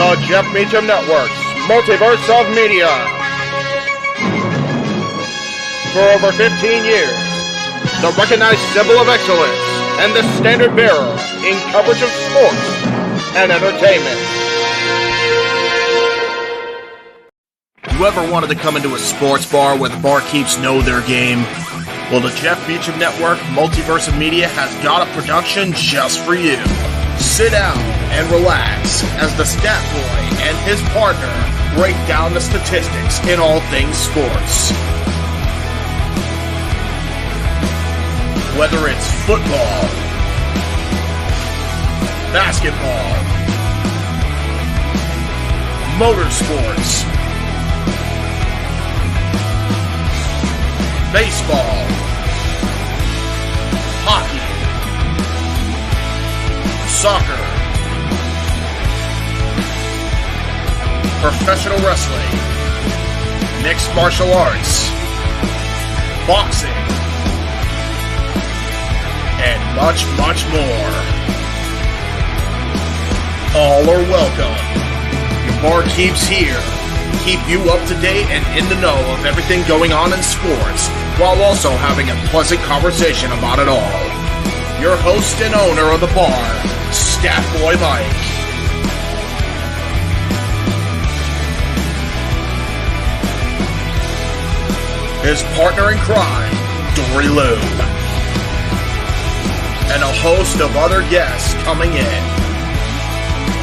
The Jeff Meacham Network's Multiverse of Media. For over 15 years, the recognized symbol of excellence and the standard bearer in coverage of sports and entertainment. Whoever wanted to come into a sports bar where the barkeeps know their game? Well, the Jeff Meacham Network Multiverse of Media has got a production just for you. Sit down and relax as the stat boy and his partner break down the statistics in all things sports. Whether it's football, basketball, motorsports, baseball, hockey, soccer, professional wrestling, mixed martial arts, boxing, and much, much more. All are welcome. Your barkeeps here keep you up to date and in the know of everything going on in sports, while also having a pleasant conversation about it all. Your host and owner of the bar, Stat Boy Mike. His partner in crime, Dory Lou. And a host of other guests coming in.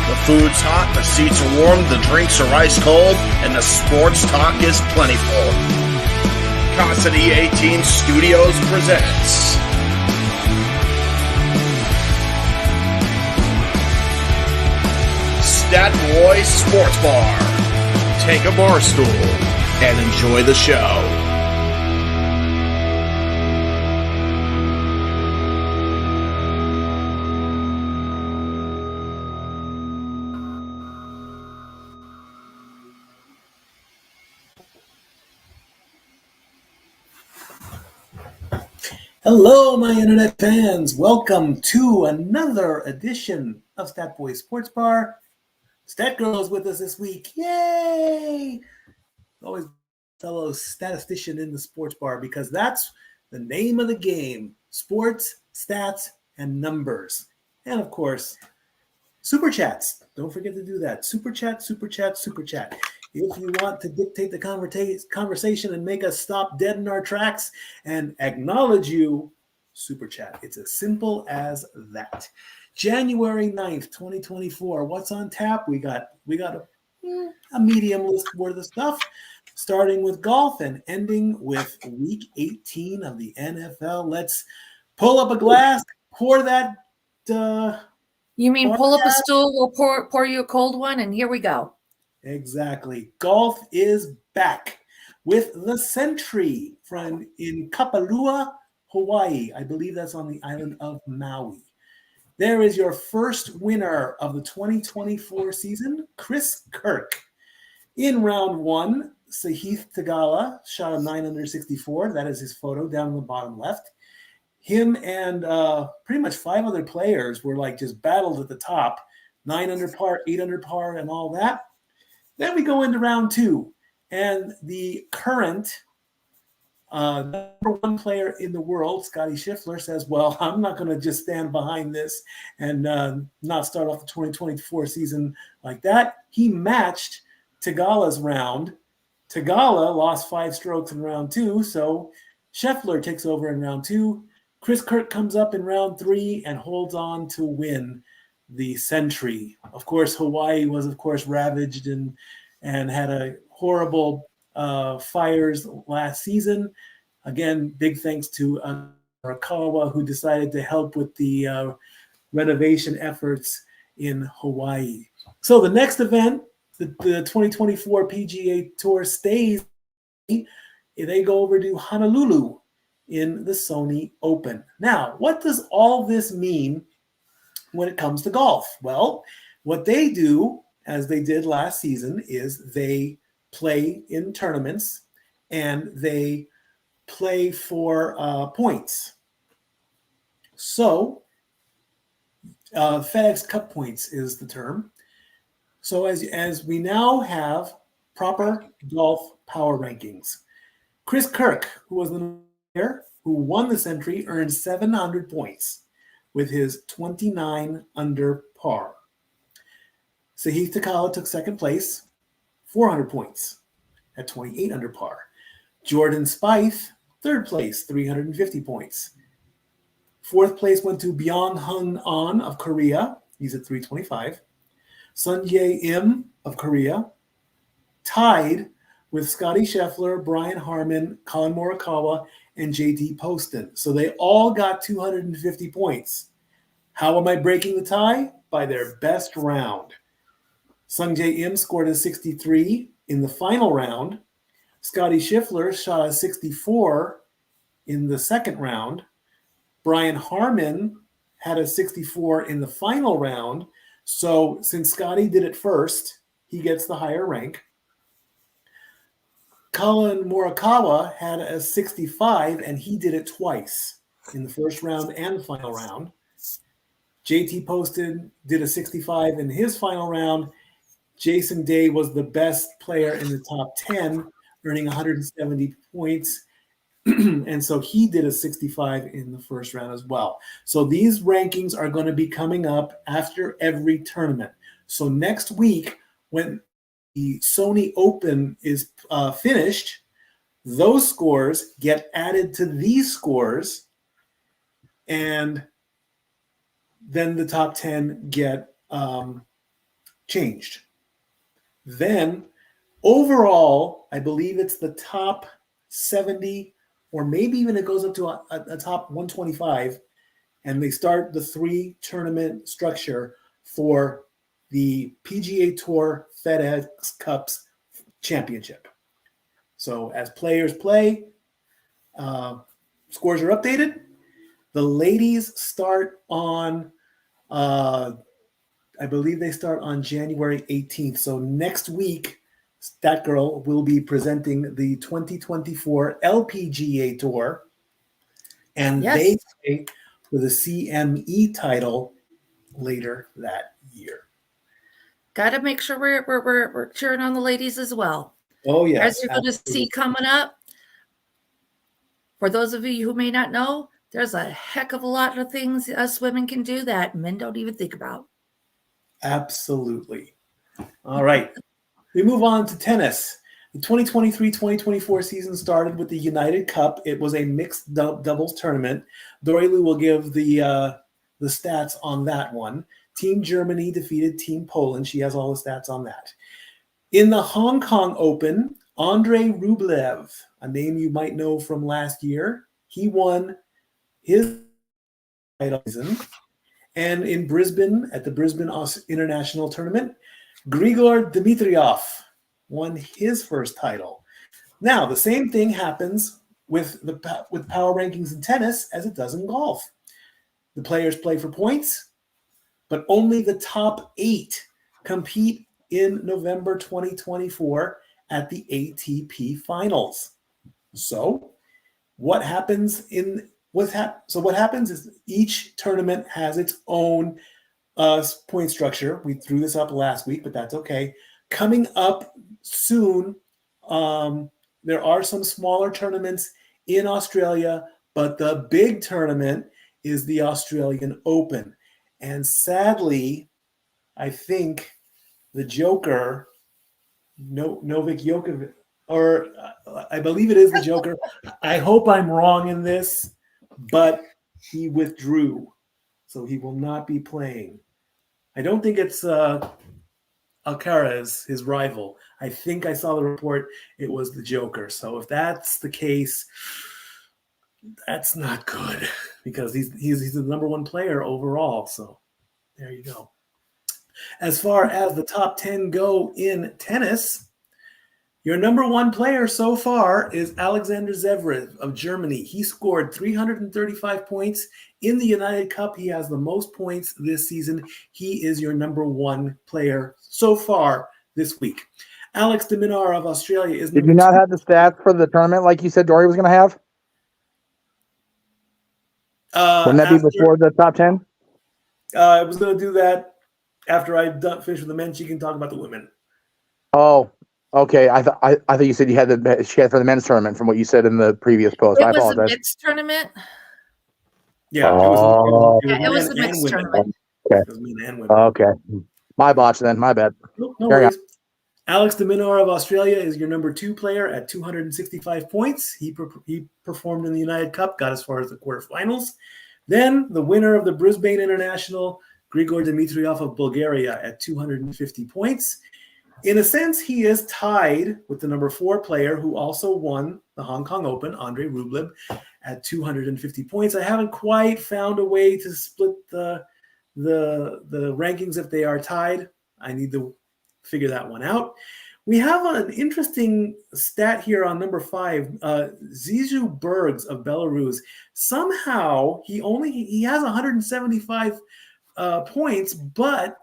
The food's hot, the seats are warm, the drinks are ice cold, and the sports talk is plentiful. Casa D-18 Studios presents Stat Boy Sports Bar. Take a bar stool and enjoy the show. Hello, my internet fans. Welcome to another edition of Stat Boy Sports Bar. Stat Girl is with us this week. Yay! Always fellow statistician in the sports bar because that's the name of the game. Sports, stats, and numbers. And of course, super chats. Don't forget to do that. Super chat, super chat, super chat. If you want to dictate the conversation and make us stop dead in our tracks and acknowledge you, super chat. It's as simple as that. January 9th, 2024. What's on tap? We got a medium list worth of stuff, starting with golf and ending with week 18 of the NFL. Let's pull up a glass, pour that. You mean pull up a stool, we'll pour you a cold one, and here we go. Exactly. Golf is back with the Century in Kapalua, Hawaii. I believe that's on the island of Maui. There is your first winner of the 2024 season, Chris Kirk. In round one, Sahith Tagala shot a 9 under 64. That is his photo down in the bottom left. Him and pretty much 5 other players were like just battled at the top. 9 under par, 8 under par, and all that. Then we go into round two, and the current number one player in the world, Scotty Scheffler, says, well, I'm not going to just stand behind this and not start off the 2024 season like that. He matched Tagala's round. Tagala lost 5 strokes in round two, so Scheffler takes over in round two. Chris Kirk comes up in round 3 and holds on to win the Century. Of course, Hawaii was, of course, ravaged and had a horrible fires last season. Again, big thanks to Arakawa, who decided to help with the renovation efforts in Hawaii. So the next event, the 2024 PGA Tour stays. They go over to Honolulu in the Sony Open. Now, what does all this mean when it comes to golf? Well, what they do, as they did last season, is they play in tournaments and they play for points. So FedEx Cup points is the term. So as we now have proper golf power rankings, Chris Kirk, who was the player who won the Century, earned 700 points with his 29 under par. Sahith Takala took second place, 400 points at 28 under par. Jordan Spieth, third place, 350 points. Fourth place went to Byung Hun An of Korea. He's at 325. Sun Jae Im of Korea tied with Scotty Scheffler, Brian Harmon, Colin Morikawa, and JT Poston. So they all got 250 points. How am I breaking the tie? By their best round. Sung Jae Im scored a 63 in the final round. Scotty Scheffler shot a 64 in the second round. Brian Harmon had a 64 in the final round. So since Scotty did it first, he gets the higher rank. Colin Morikawa had a 65, and he did it twice in the first round and the final round. JT Poston did a 65 in his final round. Jason Day was the best player in the top 10, earning 170 points. And so he did a 65 in the first round as well. So these rankings are going to be coming up after every tournament. So next week, when the Sony Open is finished, those scores get added to these scores, and then the top 10 get changed. Then overall, I believe it's the top 70, or maybe even it goes up to a top 125, and they start the 3-tournament structure for the PGA Tour FedEx Cups Championship. So as players play, scores are updated. The ladies start on, I believe they start on January 18th. So next week, that girl will be presenting the 2024 LPGA Tour, and they play for the CME title later that year. Got to make sure we're cheering on the ladies as well. Oh, yes. As you're going to see coming up, for those of you who may not know, there's a heck of a lot of things us women can do that men don't even think about. Absolutely. All right. We move on to tennis. The 2023-2024 season started with the United Cup. It was a mixed doubles tournament. Dory Lou will give the stats on that one. Team Germany defeated Team Poland. She has all the stats on that. In the Hong Kong Open, Andrei Rublev, a name you might know from last year, he won his title. And in Brisbane, at the Brisbane International Tournament, Grigor Dimitrov won his first title. Now, the same thing happens with power rankings in tennis as it does in golf. The players play for points, but only the top 8 compete in November 2024 at the ATP Finals. So what happens is each tournament has its own point structure. We threw this up last week, but that's okay. Coming up soon, there are some smaller tournaments in Australia, but the big tournament is the Australian Open. And sadly, I think the Joker, Novak Djokovic, or I believe it is the Joker. I hope I'm wrong in this, but he withdrew, so he will not be playing. I don't think it's Alcaraz, his rival. I think I saw the report it was the Joker. So if that's the case, that's not good because he's the number 1 player overall. So there you go. As far as the top 10 go in tennis, your number 1 player so far is Alexander Zverev of Germany. He scored 335 points in the United Cup. He has the most points this season. He is your number 1 player so far this week. Alex de Minaur of Australia is number 2. Did you not have the stats for the tournament like you said Dory was going to have? Wouldn't that be before the top 10? I was going to do that after I've finished with the men, she can talk about the women. Oh, okay. I thought you said she had for the men's tournament from what you said in the previous post. I It was a apologize. mixed tournament. Yeah, Oh. it was Yeah, it was men a and mixed women. tournament. Okay. It was men and women. Okay. My botch then. My bad. No Carry worries. Alex de Minaur of Australia is your number 2 player at 265 points. He performed in the United Cup, got as far as the quarterfinals. Then the winner of the Brisbane International, Grigor Dimitrov of Bulgaria at 250 points. In a sense, he is tied with the number 4 player who also won the Hong Kong Open, Andrei Rublev, at 250 points. I haven't quite found a way to split the rankings if they are tied. I need to figure that one out. We have an interesting stat here on number 5. Zizou Bergs of Belarus. Somehow he has 175 points, but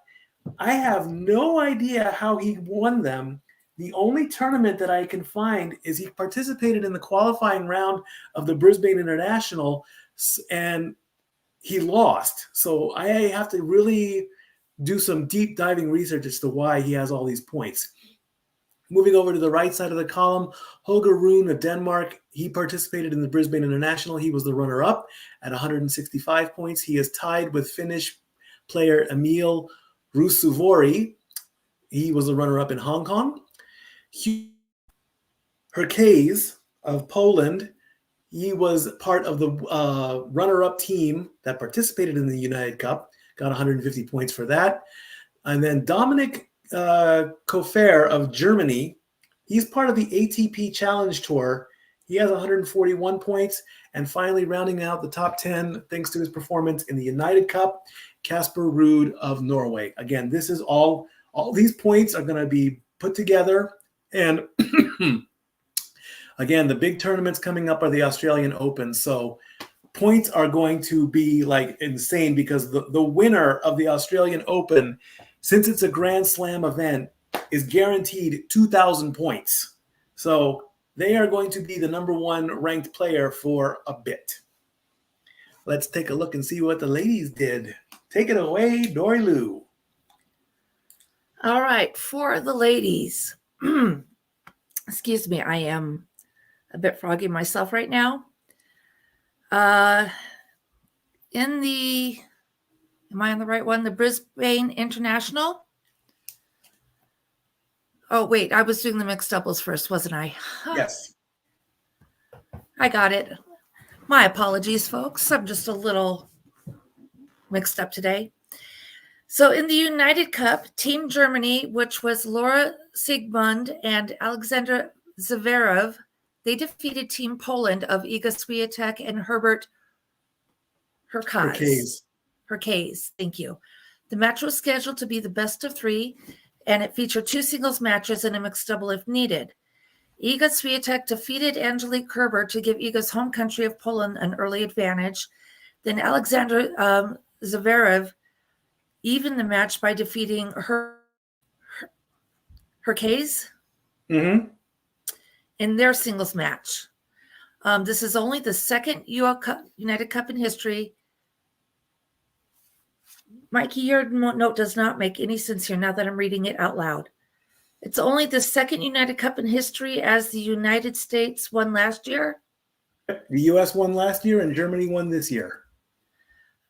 I have no idea how he won them. The only tournament that I can find is he participated in the qualifying round of the Brisbane International, and he lost. So I have to really do some deep diving research as to why he has all these points. Moving over to the right side of the column, Holger Rune of Denmark. He participated in the Brisbane International. He was the runner-up at 165 points. He is tied with Finnish player Emil Rusuvori. He was the runner-up in Hong Kong. Herkes of Poland. He was part of the runner-up team that participated in the United Cup. Got 150 points for that. And then Dominic Kofer of Germany. He's part of the ATP Challenge Tour. He has 141 points. And finally, rounding out the top 10, thanks to his performance in the United Cup, Casper Ruud of Norway. Again, this is all these points are going to be put together. And again, the big tournaments coming up are the Australian Open. So points are going to be like insane because the winner of the Australian Open, since it's a Grand Slam event, is guaranteed 2,000 points. So they are going to be the number 1 ranked player for a bit. Let's take a look and see what the ladies did. Take it away, Dory Lou. All right, for the ladies. Excuse me, I am a bit froggy myself right now. In the, am I on the right one? The Brisbane International. Oh, wait, I was doing the mixed doubles first, wasn't I? Yes. I got it. My apologies, folks. I'm just a little mixed up today. So in the United Cup, Team Germany, which was Laura Siegmund and Alexander Zverev, they defeated Team Poland of Iga Swiatek and Herbert Herkes. Thank you. The match was scheduled to be the best of 3, and it featured 2 singles matches and a mixed double if needed. Iga Swiatek defeated Angelique Kerber to give Iga's home country of Poland an early advantage. Then Alexander Zverev evened the match by defeating Herkes in their singles match. This is only the second United Cup in history. Mikey, your note does not make any sense here now that I'm reading it out loud. It's only the second United Cup in history, as the United States won last year. The U.S. won last year and Germany won this year.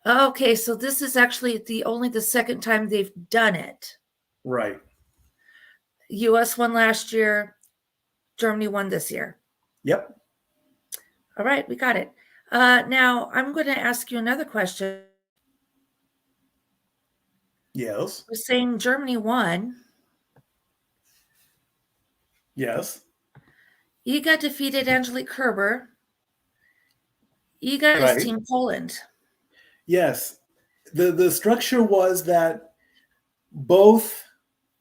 Okay, so this is actually only the second time they've done it. Right. U.S. won last year. Germany won this year. Yep. All right, we got it. Now, I'm going to ask you another question. Yes. We're saying Germany won. Yes. Iga defeated Angelique Kerber. Iga is Team Poland. Yes. The structure was that both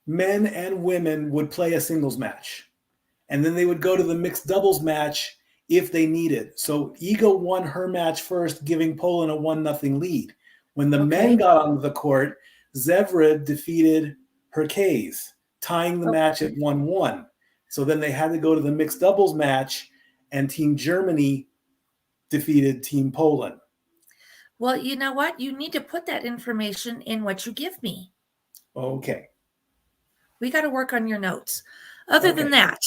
men and women would play a singles match. And then they would go to the mixed doubles match if they needed. So Iga won her match first, giving Poland a 1-0 lead. When the men got onto the court, Zverev defeated Herkes, tying the match at 1-1. So then they had to go to the mixed doubles match, and Team Germany defeated Team Poland. Well, you know what? You need to put that information in what you give me. Okay. We got to work on your notes. Other than that.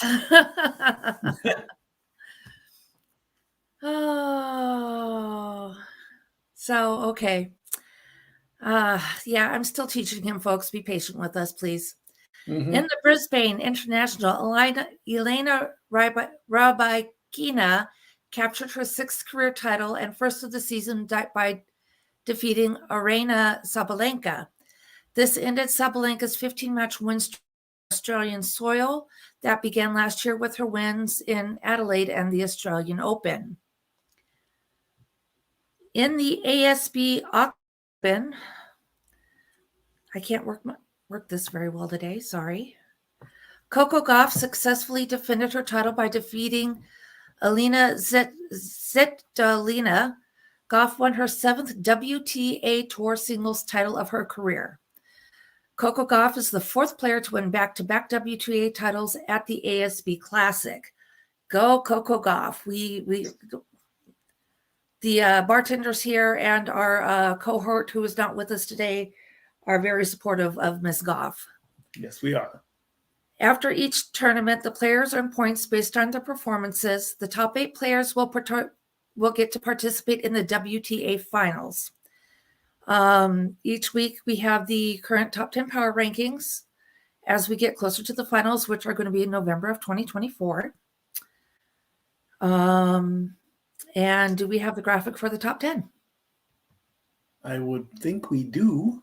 Oh, so, okay. Yeah, I'm still teaching him, folks. Be patient with us, please. Mm-hmm. In the Brisbane International, Elena Rybakina captured her 6th career title and first of the season by defeating Aryna Sabalenka. This ended Sabalenka's 15-match win streak on Australian soil that began last year with her wins in Adelaide and the Australian Open. In the ASB Open, I can't work this very well today, sorry. Coco Gauff successfully defended her title by defeating Alina Svitolina. Gauff won her 7th WTA Tour singles title of her career. Coco Gauff is the 4th player to win back-to-back WTA titles at the ASB Classic. Go Coco Gauff. The bartenders here and our cohort who is not with us today are very supportive of Ms. Gauff. Yes, we are. After each tournament, the players earn points based on their performances. The top 8 players will get to participate in the WTA finals. Each week, we have the current top 10 power rankings as we get closer to the finals, which are going to be in November of 2024. And do we have the graphic for the top 10? I would think we do.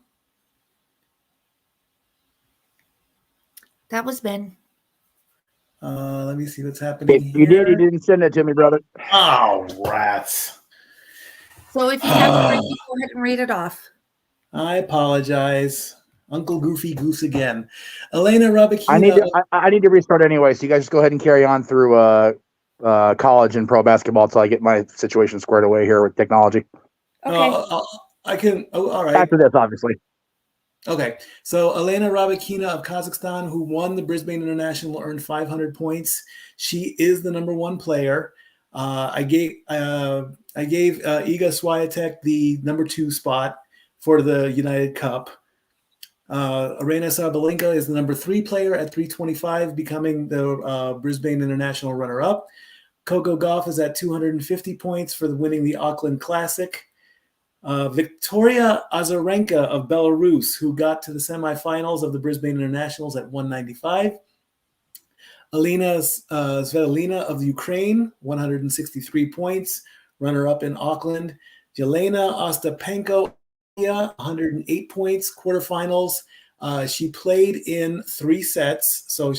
That was Ben. Let me see what's happening If you here. did, you didn't send it to me, brother. Oh, rats. So if you have it, go ahead and read it off. I apologize. Uncle Goofy Goose again. Elena Rybakina. I need to restart anyway, so you guys just go ahead and carry on through college and pro basketball until I get my situation squared away here with technology. Okay. I can. Oh, all right. After this, obviously. Okay. So Elena Rybakina of Kazakhstan, who won the Brisbane International, earned 500 points. She is the number 1 player. I gave Iga Swiatek the number 2 spot for the United Cup. Aryna Sabalenka is the number 3 player at 325, becoming the Brisbane International runner-up. Coco Gauff is at 250 points for winning the Auckland Classic. Victoria Azarenka of Belarus, who got to the semifinals of the Brisbane Internationals at 195. Alina Svitolina of Ukraine, 163 points, runner-up in Auckland. Jelena Ostapenko, 108 points, quarterfinals. She played in 3 sets, so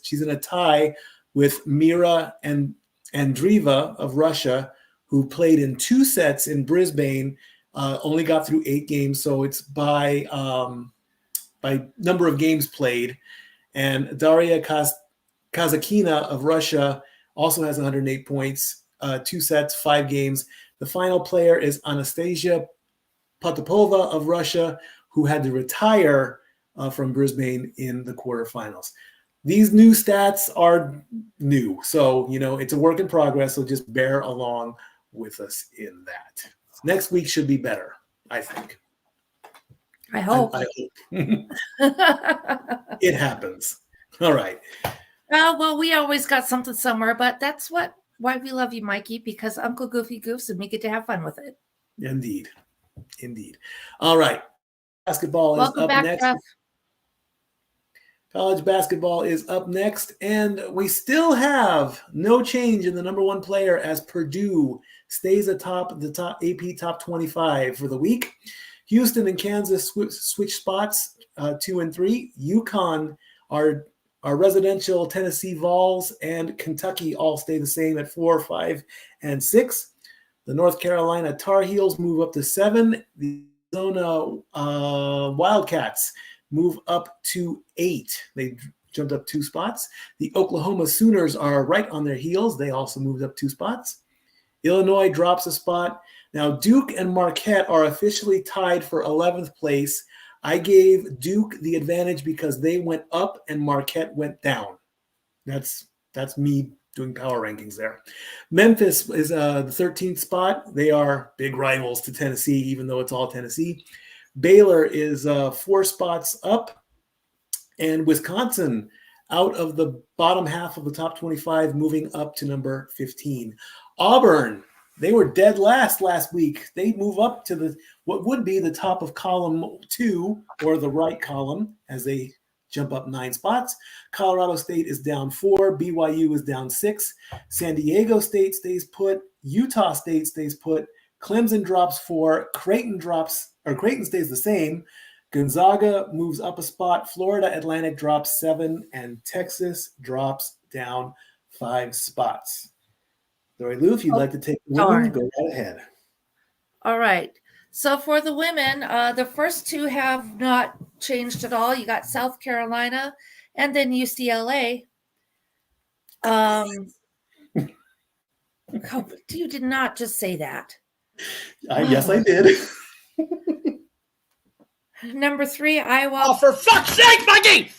she's in a tie with Mira and Andreeva of Russia, who played in 2 sets in Brisbane, only got through 8 games, so it's by number of games played. And Daria Kazakina of Russia also has 108 points, 2 sets, 5 games. The final player is Anastasia Potapova of Russia, who had to retire from Brisbane in the quarterfinals. These new stats are new, so it's a work in progress, so just bear along with us in that. Next week should be better, I think. I hope. I hope. It happens. All right. Well, we always got something somewhere, but that's why we love you, Mikey, because Uncle Goofy goofs and we get to have fun with it. Indeed. All right. Basketball is up next. Jeff. College basketball is up next, and we still have no change in the number 1 player as Purdue stays atop the top AP top 25 for the week. Houston and Kansas switch spots 2 and 3. UConn, our residential Tennessee Vols, and Kentucky all stay the same at 4, 5, and 6. The North Carolina Tar Heels move up to 7. The Arizona Wildcats move up to 8. They jumped up 2 spots. The Oklahoma Sooners are right on their heels. They also moved up 2 spots. Illinois drops a spot. Now Duke and Marquette are officially tied for 11th place. I gave Duke the advantage because they went up and Marquette went down. That's me doing power rankings there. Memphis is the 13th spot. They are big rivals to Tennessee, even though it's all Tennessee. Baylor is 4 spots up. And Wisconsin out of the bottom half of the top 25, moving up to number 15. Auburn, they were dead last week. They move up to what would be the top of column 2, or the right column, as they jump up 9 spots. Colorado State is down 4. BYU is down 6. San Diego State stays put. Utah State stays put. Clemson drops 4. Creighton stays the same. Gonzaga moves up a spot. Florida Atlantic drops 7, and Texas drops down 5 spots. Dory Lou, if you'd like to take the women, go right ahead. All right. So for the women, the first 2 have not changed at all. You got South Carolina and then UCLA. You did not just say that. Yes, I did. Number 3, Iowa. Oh, for fuck's sake, Mikey!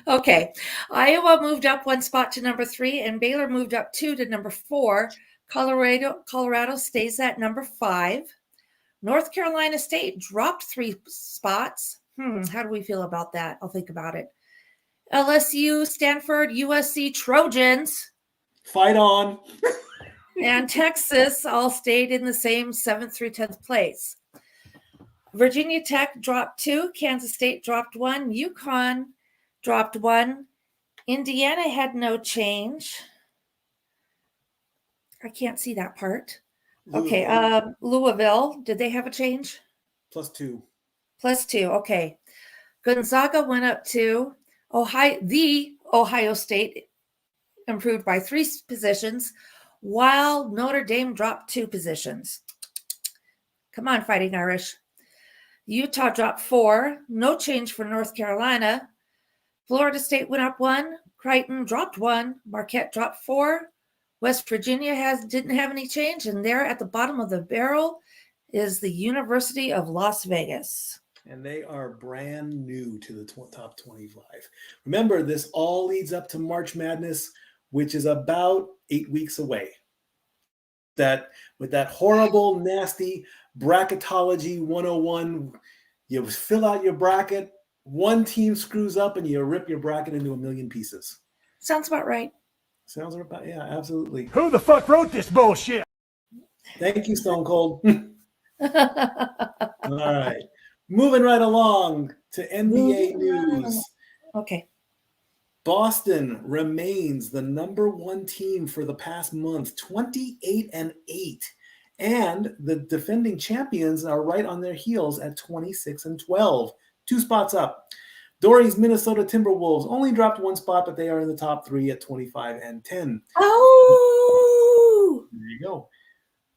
Okay. Iowa moved up 1 spot to number 3, and Baylor moved up 2 to number 4. Colorado stays at number 5. North Carolina State dropped 3 spots. How do we feel about that? I'll think about it. LSU, Stanford, USC Trojans. Fight on. And Texas all stayed in the same 7th through 10th place. Virginia Tech dropped 2. Kansas State dropped 1. UConn dropped 1. Indiana had no change. I can't see that part. Okay. Louisville, did they have a change? +2. +2. Okay. Gonzaga went up 2. Ohio State improved by 3 positions, while Notre Dame dropped 2 positions. Come on, Fighting Irish. Utah dropped 4. No change for North Carolina. Florida State went up 1. Creighton dropped 1. Marquette dropped 4. West Virginia didn't have any change, and there at the bottom of the barrel is the University of Las Vegas. And they are brand new to the top 25. Remember, this all leads up to March Madness, which is about 8 weeks away. With that horrible, nasty bracketology 101, you fill out your bracket, one team screws up, and you rip your bracket into a million pieces. Sounds about right. Sounds about, yeah, absolutely. Who the fuck wrote this bullshit? Thank you, Stone Cold. All right. Moving right along to NBA news. Okay. Boston remains the number 1 team for the past month, 28-8. And the defending champions are right on their heels at 26-12. 2 spots up. Dory's Minnesota Timberwolves only dropped 1 spot, but they are in the top 3 at 25-10. Oh! There you go.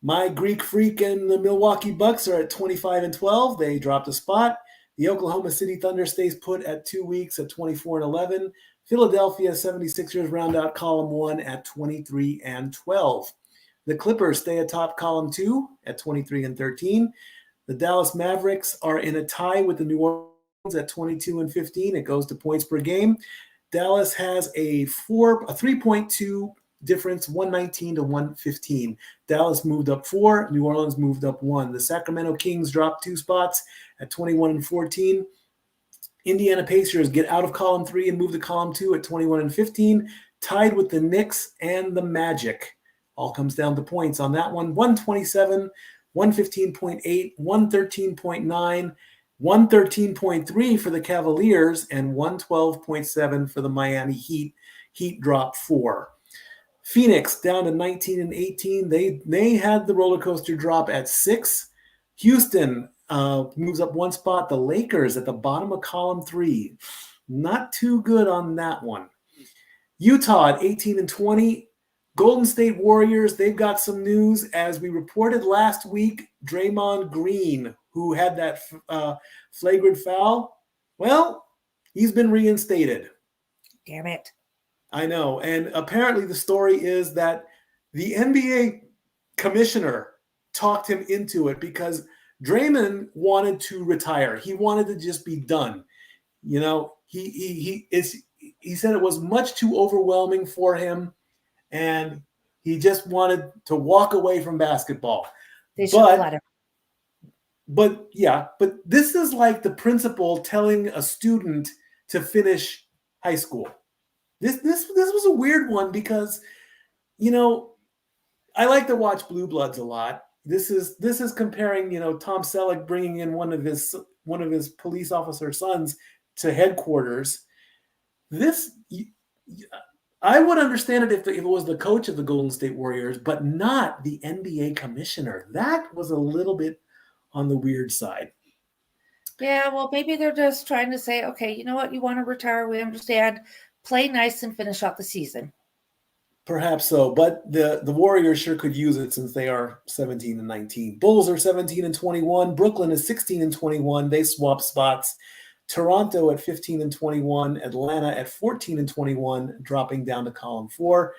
My Greek Freak and the Milwaukee Bucks are at 25-12. They dropped a spot. The Oklahoma City Thunder stays put at 2 weeks at 24-11. Philadelphia 76ers round out column 1 at 23-12. The Clippers stay atop column 2 at 23-13. The Dallas Mavericks are in a tie with the New Orleans at 22-15. It goes to points per game. Dallas has a 3.2 difference, 119-115. Dallas moved up 4. New Orleans moved up 1. The Sacramento Kings dropped 2 spots at 21-14. Indiana Pacers get out of column 3 and move to column 2 at 21-15, tied with the Knicks and the Magic. All comes down to points on that one. 127, 115.8, 113.9, 113.3 for the Cavaliers, and 112.7 for the Miami Heat. Heat dropped 4. Phoenix down to 19-18. They had the roller coaster drop at 6. Houston moves up 1 spot. The Lakers at the bottom of column 3. Not too good on that one. Utah at 18-20. Golden State Warriors, they've got some news. As we reported last week, Draymond Green, who had that flagrant foul, well, he's been reinstated. Damn it. I know. And apparently the story is that the NBA commissioner talked him into it because Draymond wanted to retire. He wanted to just be done. You know, he said it was much too overwhelming for him, and he just wanted to walk away from basketball. They should let him. but this is like the principal telling a student to finish high school. This was a weird one because, I like to watch Blue Bloods a lot. This is comparing, Tom Selleck bringing in one of his police officer sons to headquarters. I would understand it if it was the coach of the Golden State Warriors, but not the NBA commissioner. That was a little bit on the weird side. Yeah, well, maybe they're just trying to say, okay, you know what? You want to retire. We understand. Play nice and finish out the season. Perhaps so, but the Warriors sure could use it since they are 17-19. Bulls are 17-21. Brooklyn is 16-21. They swap spots. Toronto at 15-21. Atlanta at 14-21, dropping down to column 4.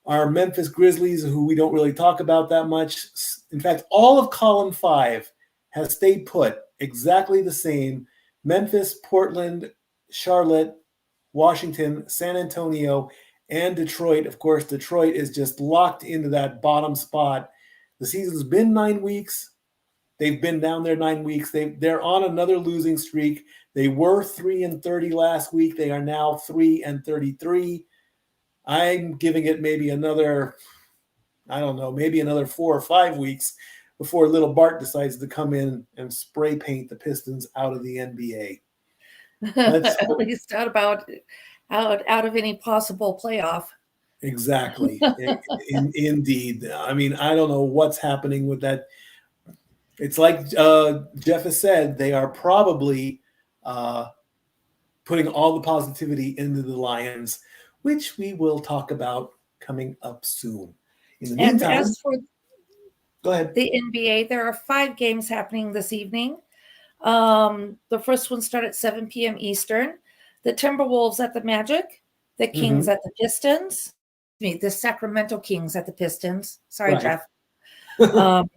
Our Memphis Grizzlies, who we don't really talk about that much. In fact, all of column 5 has stayed put exactly the same. Memphis, Portland, Charlotte, Washington, San Antonio, and Detroit. Of course, Detroit is just locked into that bottom spot. The season's been 9 weeks. They've been down there 9 weeks. They're on another losing streak. They were 3-30 last week. They are now 3-33. I'm giving it maybe another, maybe another 4 or 5 weeks before little Bart decides to come in and spray paint the Pistons out of the NBA. At least out of any possible playoff. Exactly. Indeed. I mean, I don't know what's happening with that. It's like Jeff has said, they are probably putting all the positivity into the Lions, which we will talk about coming up soon. In the meantime, as for go ahead. The NBA, there are 5 games happening this evening. The first one started at 7 p.m. Eastern. The Timberwolves at the Magic, the Kings at the Pistons, the Sacramento Kings at the Pistons. Sorry, right. Jeff. The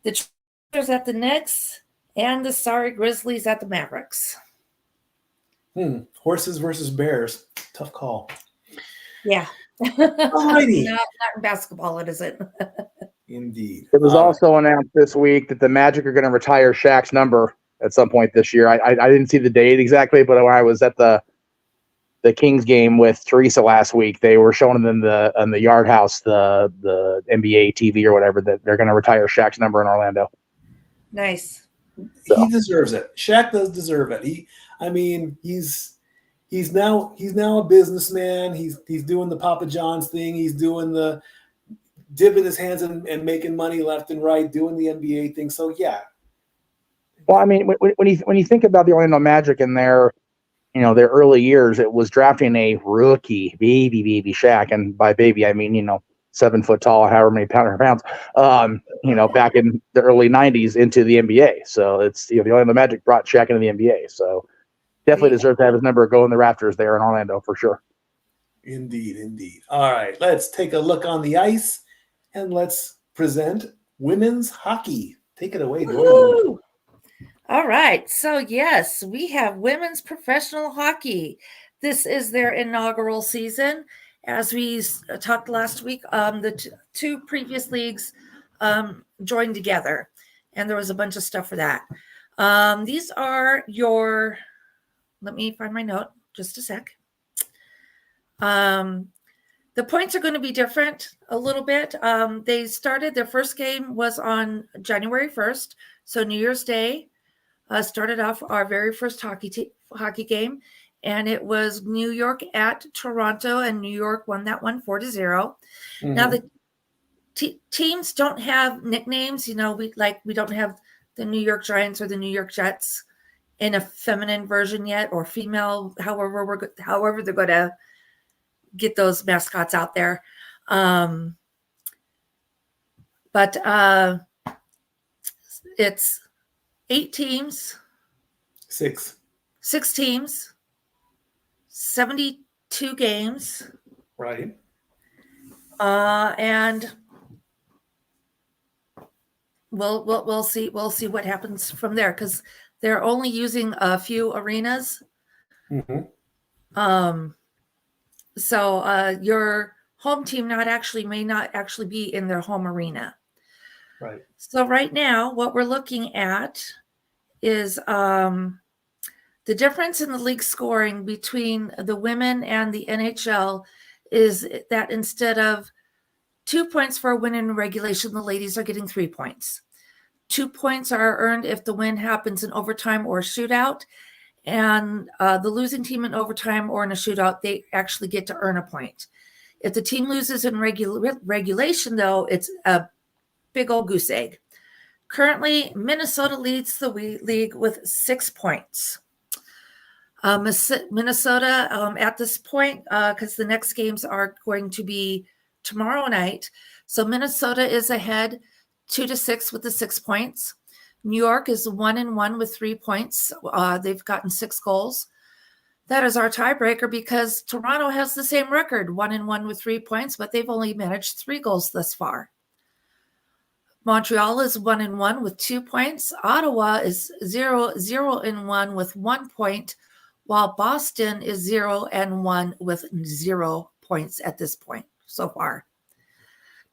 Trailblazers at the Knicks, and the sorry Grizzlies at the Mavericks. Horses versus bears. Tough call. Yeah. Alrighty. Not in basketball, it isn't. Indeed. It was also announced this week that the Magic are going to retire Shaq's number at some point this year. I didn't see the date exactly, but when I was at the Kings game with Teresa last week, they were showing them in the Yard House, the NBA TV or whatever, that they're going to retire Shaq's number in Orlando. Nice. So. He deserves it. Shaq does deserve it. He's now a businessman. He's doing the Papa John's thing. He's doing the dipping his hands and making money left and right, doing the NBA thing. So yeah. Well, I mean, when you think about the Orlando Magic and their early years, it was drafting a rookie baby Shaq, and by baby I mean 7 foot tall, however many pounds, back in the early '90s into the NBA. So it's the Orlando Magic brought Shaq into the NBA. So definitely deserves to have his number go in the rafters there in Orlando for sure. Indeed. All right, let's take a look on the ice and let's present women's hockey. Take it away, Dorian. All right. So, yes, we have women's professional hockey. This is their inaugural season. As we talked last week, the two previous leagues joined together, and there was a bunch of stuff for that. These are let me find my note, just a sec. The points are going to be different a little bit. They started, their first game was on January 1st, so New Year's Day. Started off our very first hockey game, and it was New York at Toronto, and New York won that one 4-0. Mm-hmm. Now the teams don't have nicknames. We don't have the New York Giants or the New York Jets in a feminine version yet, or female. However they're going to get those mascots out there. But it's 8 teams. 6 teams. 72 games. Right. And we'll see what happens from there, because they're only using a few arenas. Mm-hmm. So your home team may not actually be in their home arena. Right. So right now, what we're looking at is the difference in the league scoring between the women and the NHL is that instead of 2 points for a win in regulation, the ladies are getting 3 points. 2 points are earned if the win happens in overtime or a shootout. And the losing team in overtime or in a shootout, they actually get to earn a point. If the team loses in regulation, though, it's a big old goose egg. Currently, Minnesota leads the league with 6 points. Minnesota, at this point, because the next games are going to be tomorrow night. So Minnesota is ahead 2-6 with the 6 points. New York is 1-1 with 3 points. They've gotten 6 goals. That is our tiebreaker because Toronto has the same record, 1-1 with 3 points, but they've only managed 3 goals thus far. Montreal is 1-1 with 2 points. Ottawa is 0-1 with 1 point, while Boston is 0-1 with 0 points at this point so far.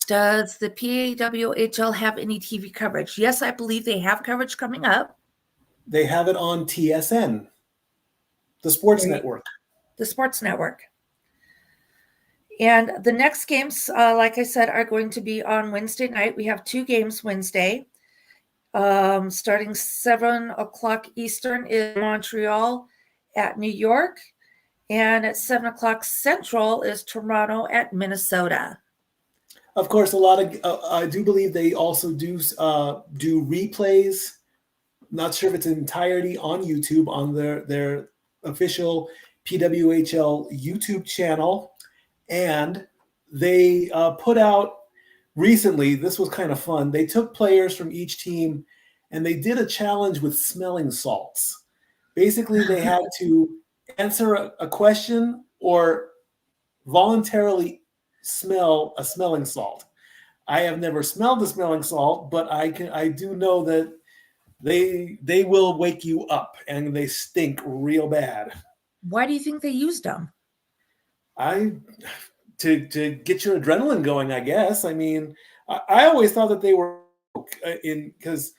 Does the PWHL have any TV coverage? Yes, I believe they have coverage coming up. They have it on TSN, the sports network. The sports network. And the next games, like I said, are going to be on Wednesday night. We have 2 games Wednesday. Starting 7 o'clock Eastern in Montreal at New York. And at 7 o'clock Central is Toronto at Minnesota. Of course, a lot of I do believe they also do replays. Not sure if it's in entirety on YouTube on their official PWHL YouTube channel, and they put out recently. This was kind of fun. They took players from each team and they did a challenge with smelling salts. Basically, they had to answer a question or voluntarily smell a smelling salt. I have never smelled a smelling salt, but I do know that they will wake you up and they stink real bad. Why do you think they used them? To get your adrenaline going, I guess. I mean, I always thought that they were because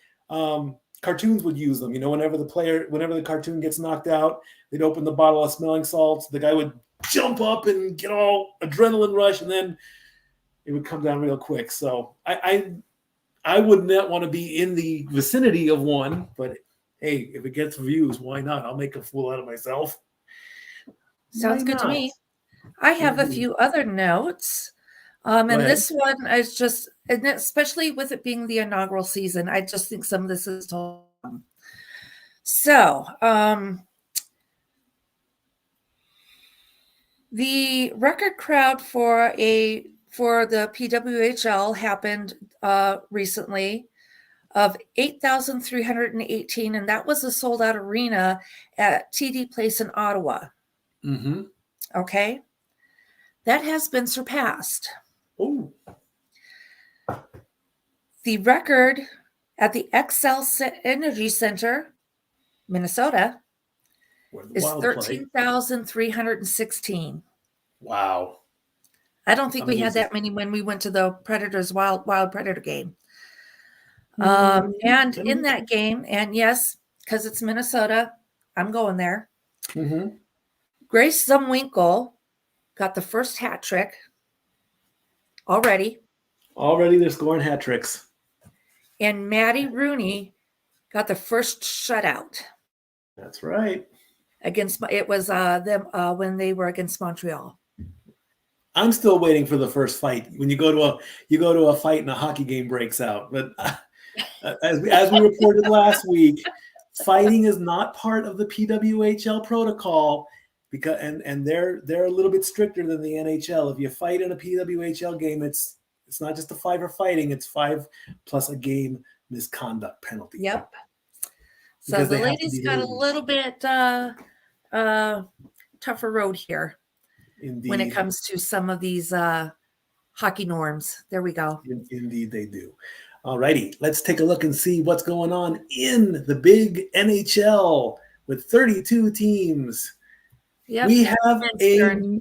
cartoons would use them. You know, whenever the cartoon gets knocked out, they'd open the bottle of smelling salts. The guy would jump up and get all adrenaline rush, and then it would come down real quick. So I would not want to be in the vicinity of one, but hey, if it gets views, why not? I'll make a fool out of myself. Sounds good to me. I have a few other notes. And this one is just, and especially with it being the inaugural season, I just think some of this is told. So, the record crowd for the PWHL happened recently of 8,318, and that was a sold-out arena at TD Place in Ottawa. Mm-hmm. Okay, that has been surpassed. Oh, the record at the XL Energy Center, Minnesota, is 13,316. Wow. I don't think we had that many when we went to the Predators Wild Predator game. And in that game, and yes, because it's Minnesota, I'm going there. Mm-hmm. Grace Zumwinkle got the first hat trick already. Already they're scoring hat tricks. And Maddie Rooney got the first shutout. That's right. It was them when they were against Montreal. I'm still waiting for the first fight. When you go to a fight and a hockey game breaks out. But as we reported last week, fighting is not part of the PWHL protocol because and they're a little bit stricter than the NHL. If you fight in a PWHL game, it's not just a 5 for fighting; it's 5 plus a game misconduct penalty. Yep. So the ladies got a little bit tougher road here. Indeed. When it comes to some of these hockey norms. There we go. Indeed, they do. All righty, let's take a look and see what's going on in the big NHL with 32 teams. Yep. We have a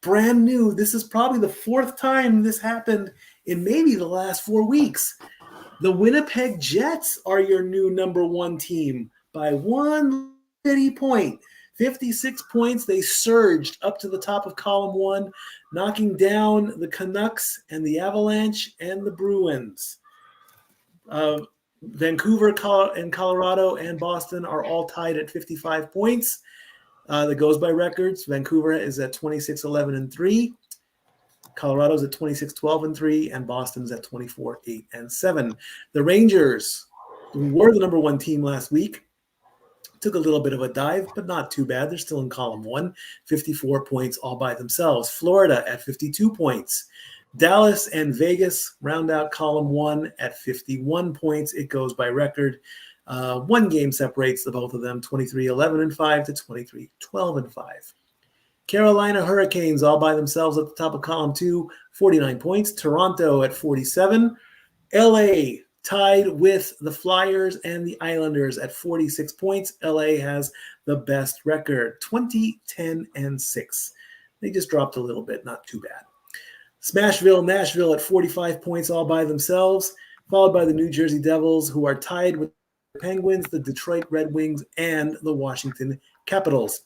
brand new. This is probably the 4th time this happened in maybe the last 4 weeks. The Winnipeg Jets are your new number one team by one bitty point. 56 points. They surged up to the top of column one, knocking down the Canucks and the Avalanche and the Bruins. Vancouver and Colorado and Boston are all tied at 55 points. That goes by records. Vancouver is at 26-11-3. Colorado's at 26-12-3, and Boston's at 24-8-7. The Rangers, who were the number one team last week, took a little bit of a dive, but not too bad. They're still in column one, 54 points all by themselves. Florida at 52 points. Dallas and Vegas round out column one at 51 points. It goes by record. One game separates the both of them, 23-11-5 to 23-12-5. Carolina Hurricanes all by themselves at the top of column two, 49 points. Toronto at 47. LA tied with the Flyers and the Islanders at 46 points. LA has the best record, 20-10-6. They just dropped a little bit, not too bad. Smashville, Nashville at 45 points all by themselves, followed by the New Jersey Devils, who are tied with the Penguins, the Detroit Red Wings, and the Washington Capitals.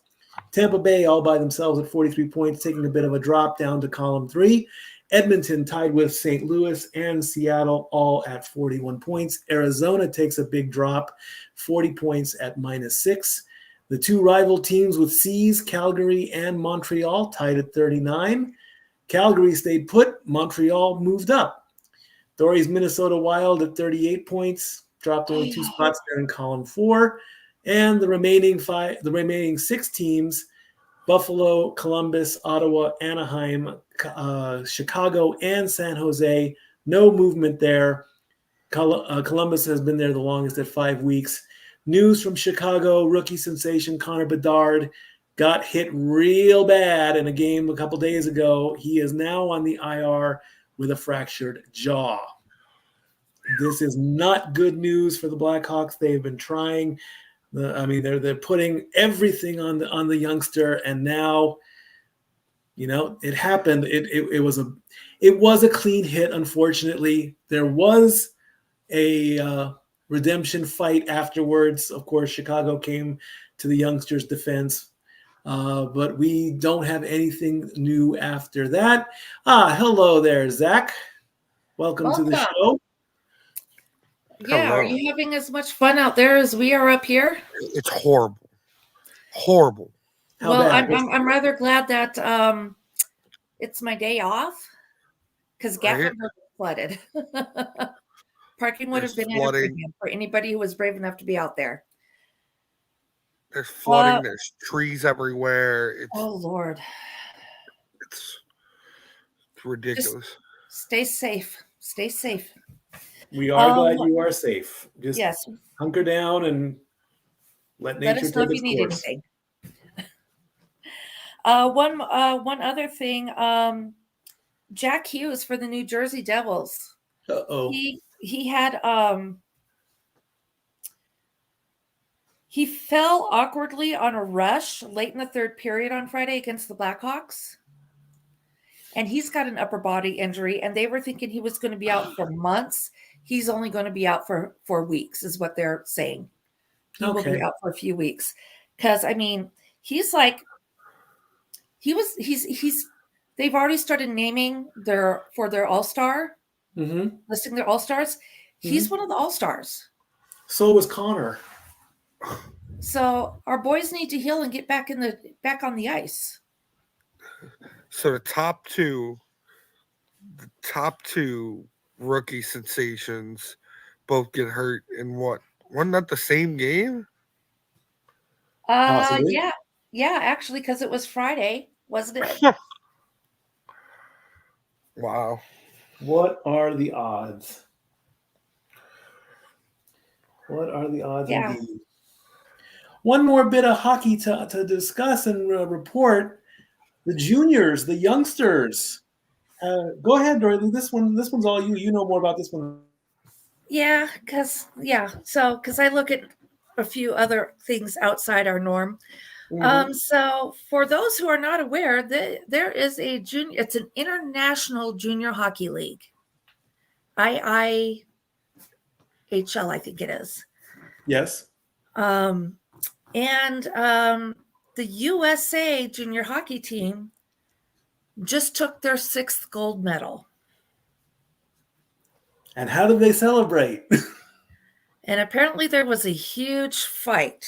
Tampa Bay all by themselves at 43 points, taking a bit of a drop down to column three. Edmonton tied with St. Louis and Seattle all at 41 points. Arizona takes a big drop, 40 points at -6. The two rival teams with C's, Calgary and Montreal, tied at 39. Calgary stayed put. Montreal moved up. Dory's Minnesota Wild at 38 points, dropped only 2 spots there in column four. And the remaining 6 teams, Buffalo, Columbus, Ottawa, Anaheim, Chicago, and San Jose, no movement there. Columbus has been there the longest at 5 weeks. News from Chicago, rookie sensation Connor Bedard got hit real bad in a game a couple days ago. He is now on the IR with a fractured jaw. This is not good news for the Blackhawks. They've been trying. They're putting everything on the youngster, and now, it happened. It was a clean hit. Unfortunately, there was a redemption fight afterwards. Of course, Chicago came to the youngster's defense, but we don't have anything new after that. Hello there, Zach. Welcome to the show. Yeah, Hello. are you having as much fun out there as we are up here? It's horrible. Well, I'm rather glad that it's my day off, because Gatlinburg was flooded. Parking would have been at a premium for anybody who was brave enough to be out there. There's flooding. There's trees everywhere. Oh Lord, it's ridiculous. Just stay safe. Stay safe. We are glad you are safe. Just yes. Hunker down and let nature take its course. Anything. One other thing. Jack Hughes for the New Jersey Devils. Uh-oh. He had he fell awkwardly on a rush late in the third period on Friday against the Blackhawks. And he's got an upper body injury, and they were thinking he was going to be out for months. He's only going to be out for 4 weeks, is what they're saying. He will be out for a few weeks. Because, he's they've already started naming their All-Star, listing their All-Stars. He's one of the All-Stars. So was Connor. So our boys need to heal and get back on the ice. So the top two rookie sensations both get hurt in what? Wasn't that the same game? Yeah, actually, because it was Friday, wasn't it? Wow. What are the odds? What are the odds indeed? One more bit of hockey to discuss and report. The juniors, the youngsters. Go ahead, Dorothy. This one's all you. You know more about this one. Yeah, because I look at a few other things outside our norm. So for those who are not aware, there is it's an international junior hockey league. IIHL, I think it is. Yes. And the USA junior hockey team just took their 6th gold medal. And how did they celebrate? And apparently there was a huge fight.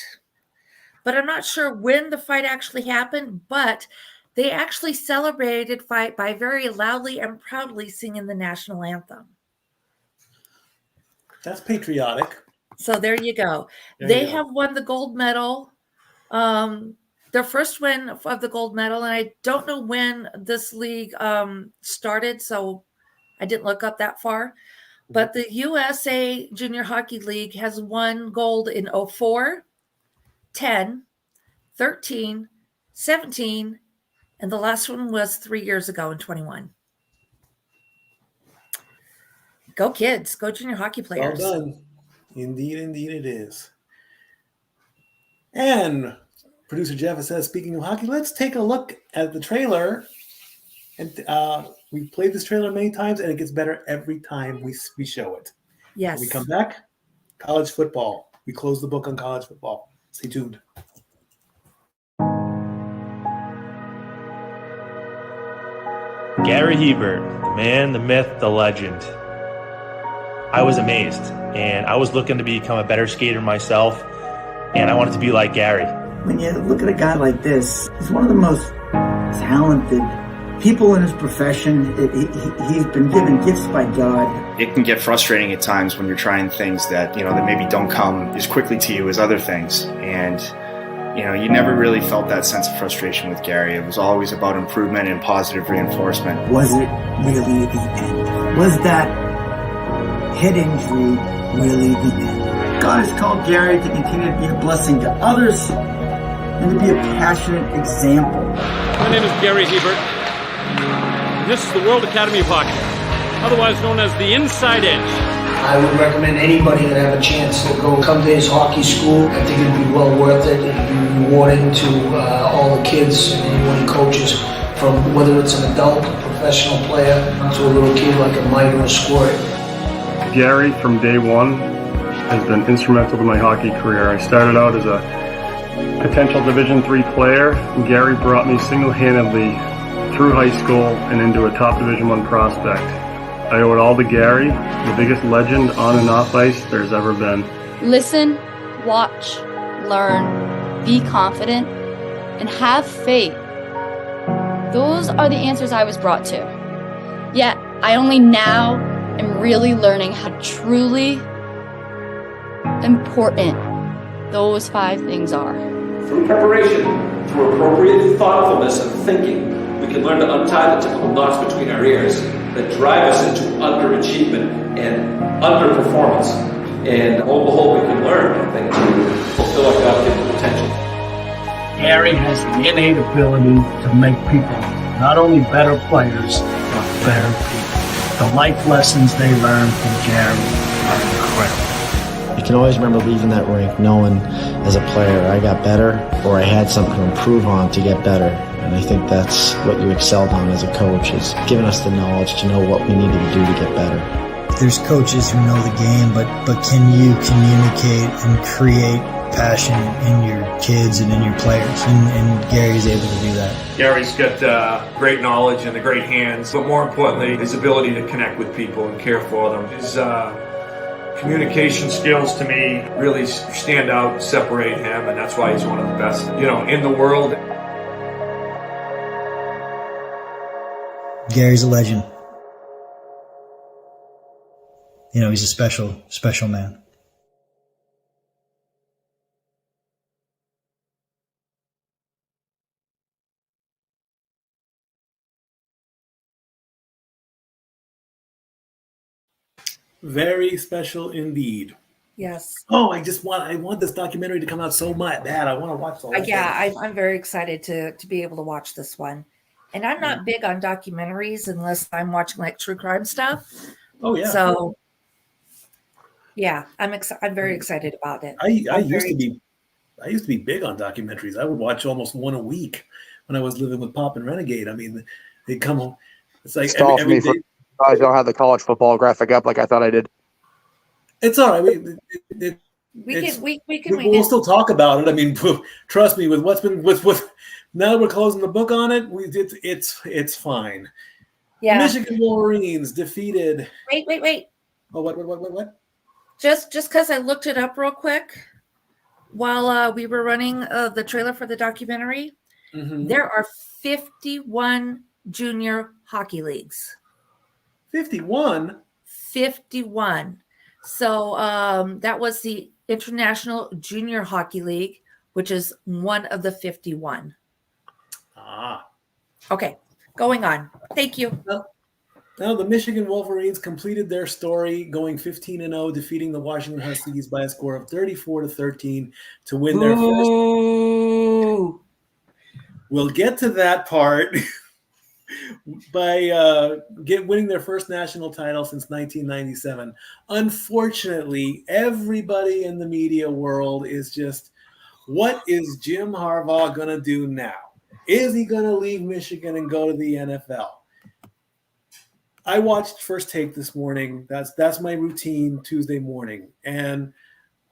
But I'm not sure when the fight actually happened, but they actually celebrated fight by very loudly and proudly singing the national anthem. That's patriotic. So there you go. They have won the gold medal. Their first win of the gold medal, and I don't know when this league started, so I didn't look up that far. But the USA Junior Hockey League has won gold in 04, 10, 13, 17, and the last one was 3 years ago in 21. Go kids, go junior hockey players. Well done. Indeed it is. And producer Jeff says, speaking of hockey, let's take a look at the trailer. And we've played this trailer many times, and it gets better every time we show it. Yes. When we come back, college football. We close the book on college football. Stay tuned. Gary Hebert, the man, the myth, the legend. I was amazed, and I was looking to become a better skater myself, and I wanted to be like Gary. When you look at a guy like this, he's one of the most talented people in his profession. He's been given gifts by God. It can get frustrating at times when you're trying things that, that maybe don't come as quickly to you as other things. And, you never really felt that sense of frustration with Gary. It was always about improvement and positive reinforcement. Was it really the end? Was that head injury really the end? God has called Gary to continue to be a blessing to others and to be a passionate example. My name is Gary Hebert, and this is the World Academy of Hockey, otherwise known as the Inside Edge. I would recommend anybody that have a chance to come to his hockey school. I think it'd be well worth it. It'd be rewarding to all the kids and anyone he coaches, from whether it's an adult, a professional player, to a little kid like a Mike or a Squirt. Gary, from day one, has been instrumental to my hockey career. I started out as a potential Division III player, and Gary brought me single-handedly through high school and into a top Division I prospect. I owe it all to Gary, the biggest legend on and off ice there's ever been. Listen, watch, learn, be confident, and have faith. Those are the answers I was brought to. Yet, I only now am really learning how truly important those 5 things are. Through preparation, through appropriate thoughtfulness and thinking, we can learn to untie the typical knots between our ears that drive us into underachievement and underperformance. And lo and behold, we can learn, I think, to fulfill our God-given potential. Gary has the innate ability to make people not only better players, but better people. The life lessons they learn from Gary are incredible. You can always remember leaving that rink knowing as a player I got better, or I had something to improve on to get better. And I think that's what you excelled on as a coach, is giving us the knowledge to know what we needed to do to get better. There's coaches who know the game, but can you communicate and create passion in your kids and in your players? And Gary's able to do that. Gary's got great knowledge and the great hands, but more importantly, his ability to connect with people and care for them. His communication skills, to me, really stand out and separate him, and that's why he's one of the best, in the world. Gary's a legend. He's a special, special man. Very special indeed. Yes. Oh, I want this documentary to come out so bad. I want to watch the whole thing. I'm very excited to be able to watch this one. And I'm not big on documentaries unless I'm watching like true crime stuff. Oh yeah. So yeah, I'm very excited about it. I used to be big on documentaries. I would watch almost one a week when I was living with Pop and Renegade. I mean, they come home. It's like every day. I don't have the college football graphic up like I thought I did. It's all right. We'll still talk about it. I mean, trust me. With what's been with now that we're closing the book on it, it's fine. Yeah. Michigan Wolverines defeated. Wait. Oh, what? Just because I looked it up real quick while we were running the trailer for the documentary, there are 51 junior hockey leagues. 51? 51. So that was the International Junior Hockey League, which is one of the 51. Ah. Okay, going on. Thank you. Now, the Michigan Wolverines completed their story, going 15-0, defeating the Washington Huskies by a score of 34-13 to win their first. We'll get to that part by winning their first national title since 1997. Unfortunately, everybody in the media world is just, what is Jim Harbaugh going to do now? Is he going to leave Michigan and go to the NFL? I watched First Take this morning. That's my routine Tuesday morning, and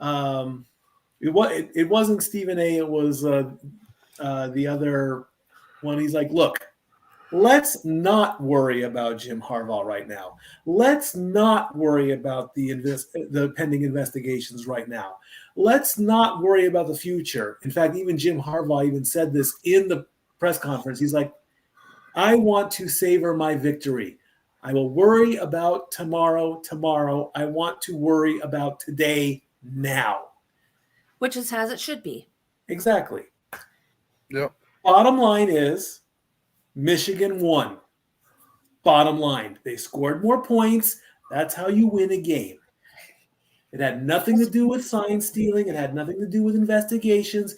it wasn't Stephen A. It was the other one. He's like, look, let's not worry about Jim Harbaugh right now. Let's not worry about the pending investigations right now. Let's not worry about the future. In fact, even Jim Harbaugh even said this in the press conference. He's like, I want to savor my victory. I will worry about tomorrow. I want to worry about today now. Which is as it should be. Exactly. Yep. Bottom line is Michigan won. Bottom line. They scored more points. That's how you win a game. It had nothing to do with sign stealing. It had nothing to do with investigations.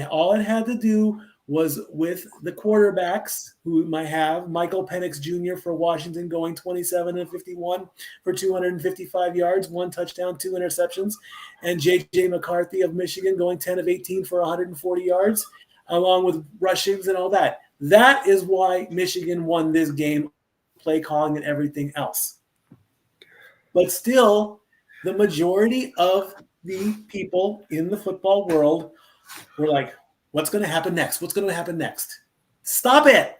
All it had to do was with the quarterbacks who might have Michael Penix Jr. for Washington going 27-51 for 255 yards, 1 touchdown, 2 interceptions, and J.J. McCarthy of Michigan going 10 of 18 for 140 yards, along with rushings and all that. That is why Michigan won this game, play calling and everything else. But still, the majority of the people in the football world were like, what's going to happen next? What's going to happen next? Stop it.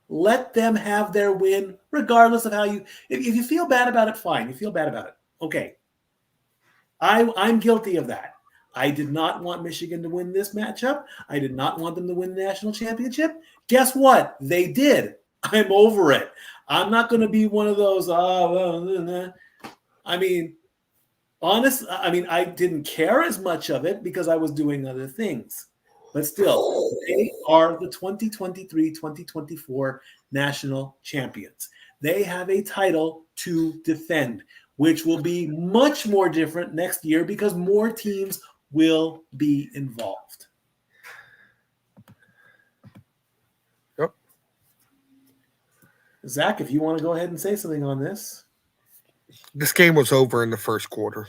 Let them have their win, regardless of how if you feel bad about it, fine. You feel bad about it. Okay. I'm guilty of that. I did not want Michigan to win this matchup. I did not want them to win the national championship. Guess what? They did. I'm over it. I'm not going to be one of those, I didn't care as much of it because I was doing other things. But still, they are the 2023-2024 national champions. They have a title to defend, which will be much more different next year because more teams will be involved. Yep. Zach, if you want to go ahead and say something on this. This game was over in the first quarter.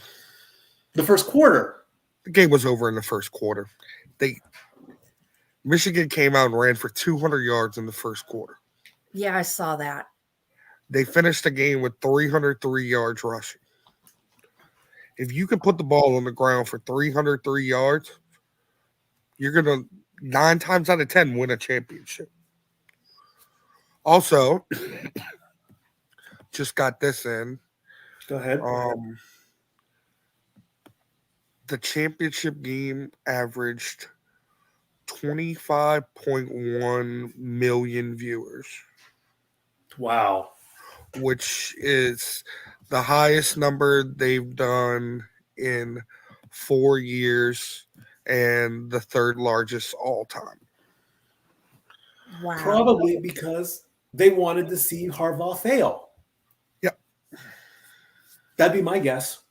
The first quarter? The game was over in the first quarter. Michigan came out and ran for 200 yards in the first quarter. Yeah, I saw that. They finished the game with 303 yards rushing. If you can put the ball on the ground for 303 yards, you're going to 9 times out of 10 win a championship. Also, just got this in. Go ahead. The championship game averaged 25.1 million viewers. Wow. Which is the highest number they've done in 4 years and the third largest all time. Wow. Probably because they wanted to see Harbaugh fail. Yep. That'd be my guess.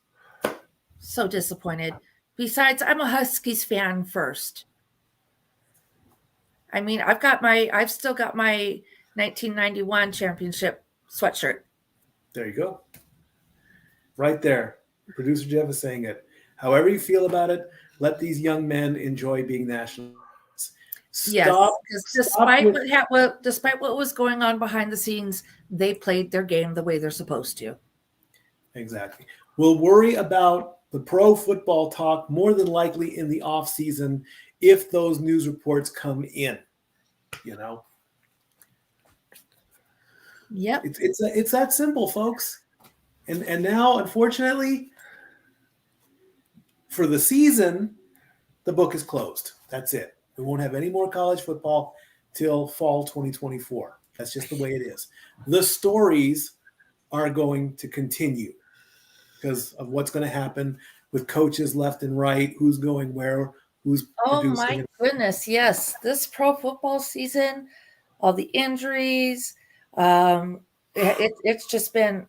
So disappointed. Besides, I'm a Huskies fan first. I mean, I've still got my 1991 championship sweatshirt. There you go. Right there. Producer Jeff is saying it. However you feel about it, let these young men enjoy being nationals. Yes, Stop. because Stop with, despite what was going on behind the scenes, they played their game the way they're supposed to. exactly. We'll worry about the pro football talk more than likely in the off season if those news reports come in. You know. Yep. It's that simple, folks. And now, unfortunately, for the season, the book is closed. That's it. We won't have any more college football till fall 2024. That's just the way it is. The stories are going to continue because of what's going to happen with coaches left and right, who's going where, who's Oh producing. my goodness, yes. This pro football season, all the injuries, it's just been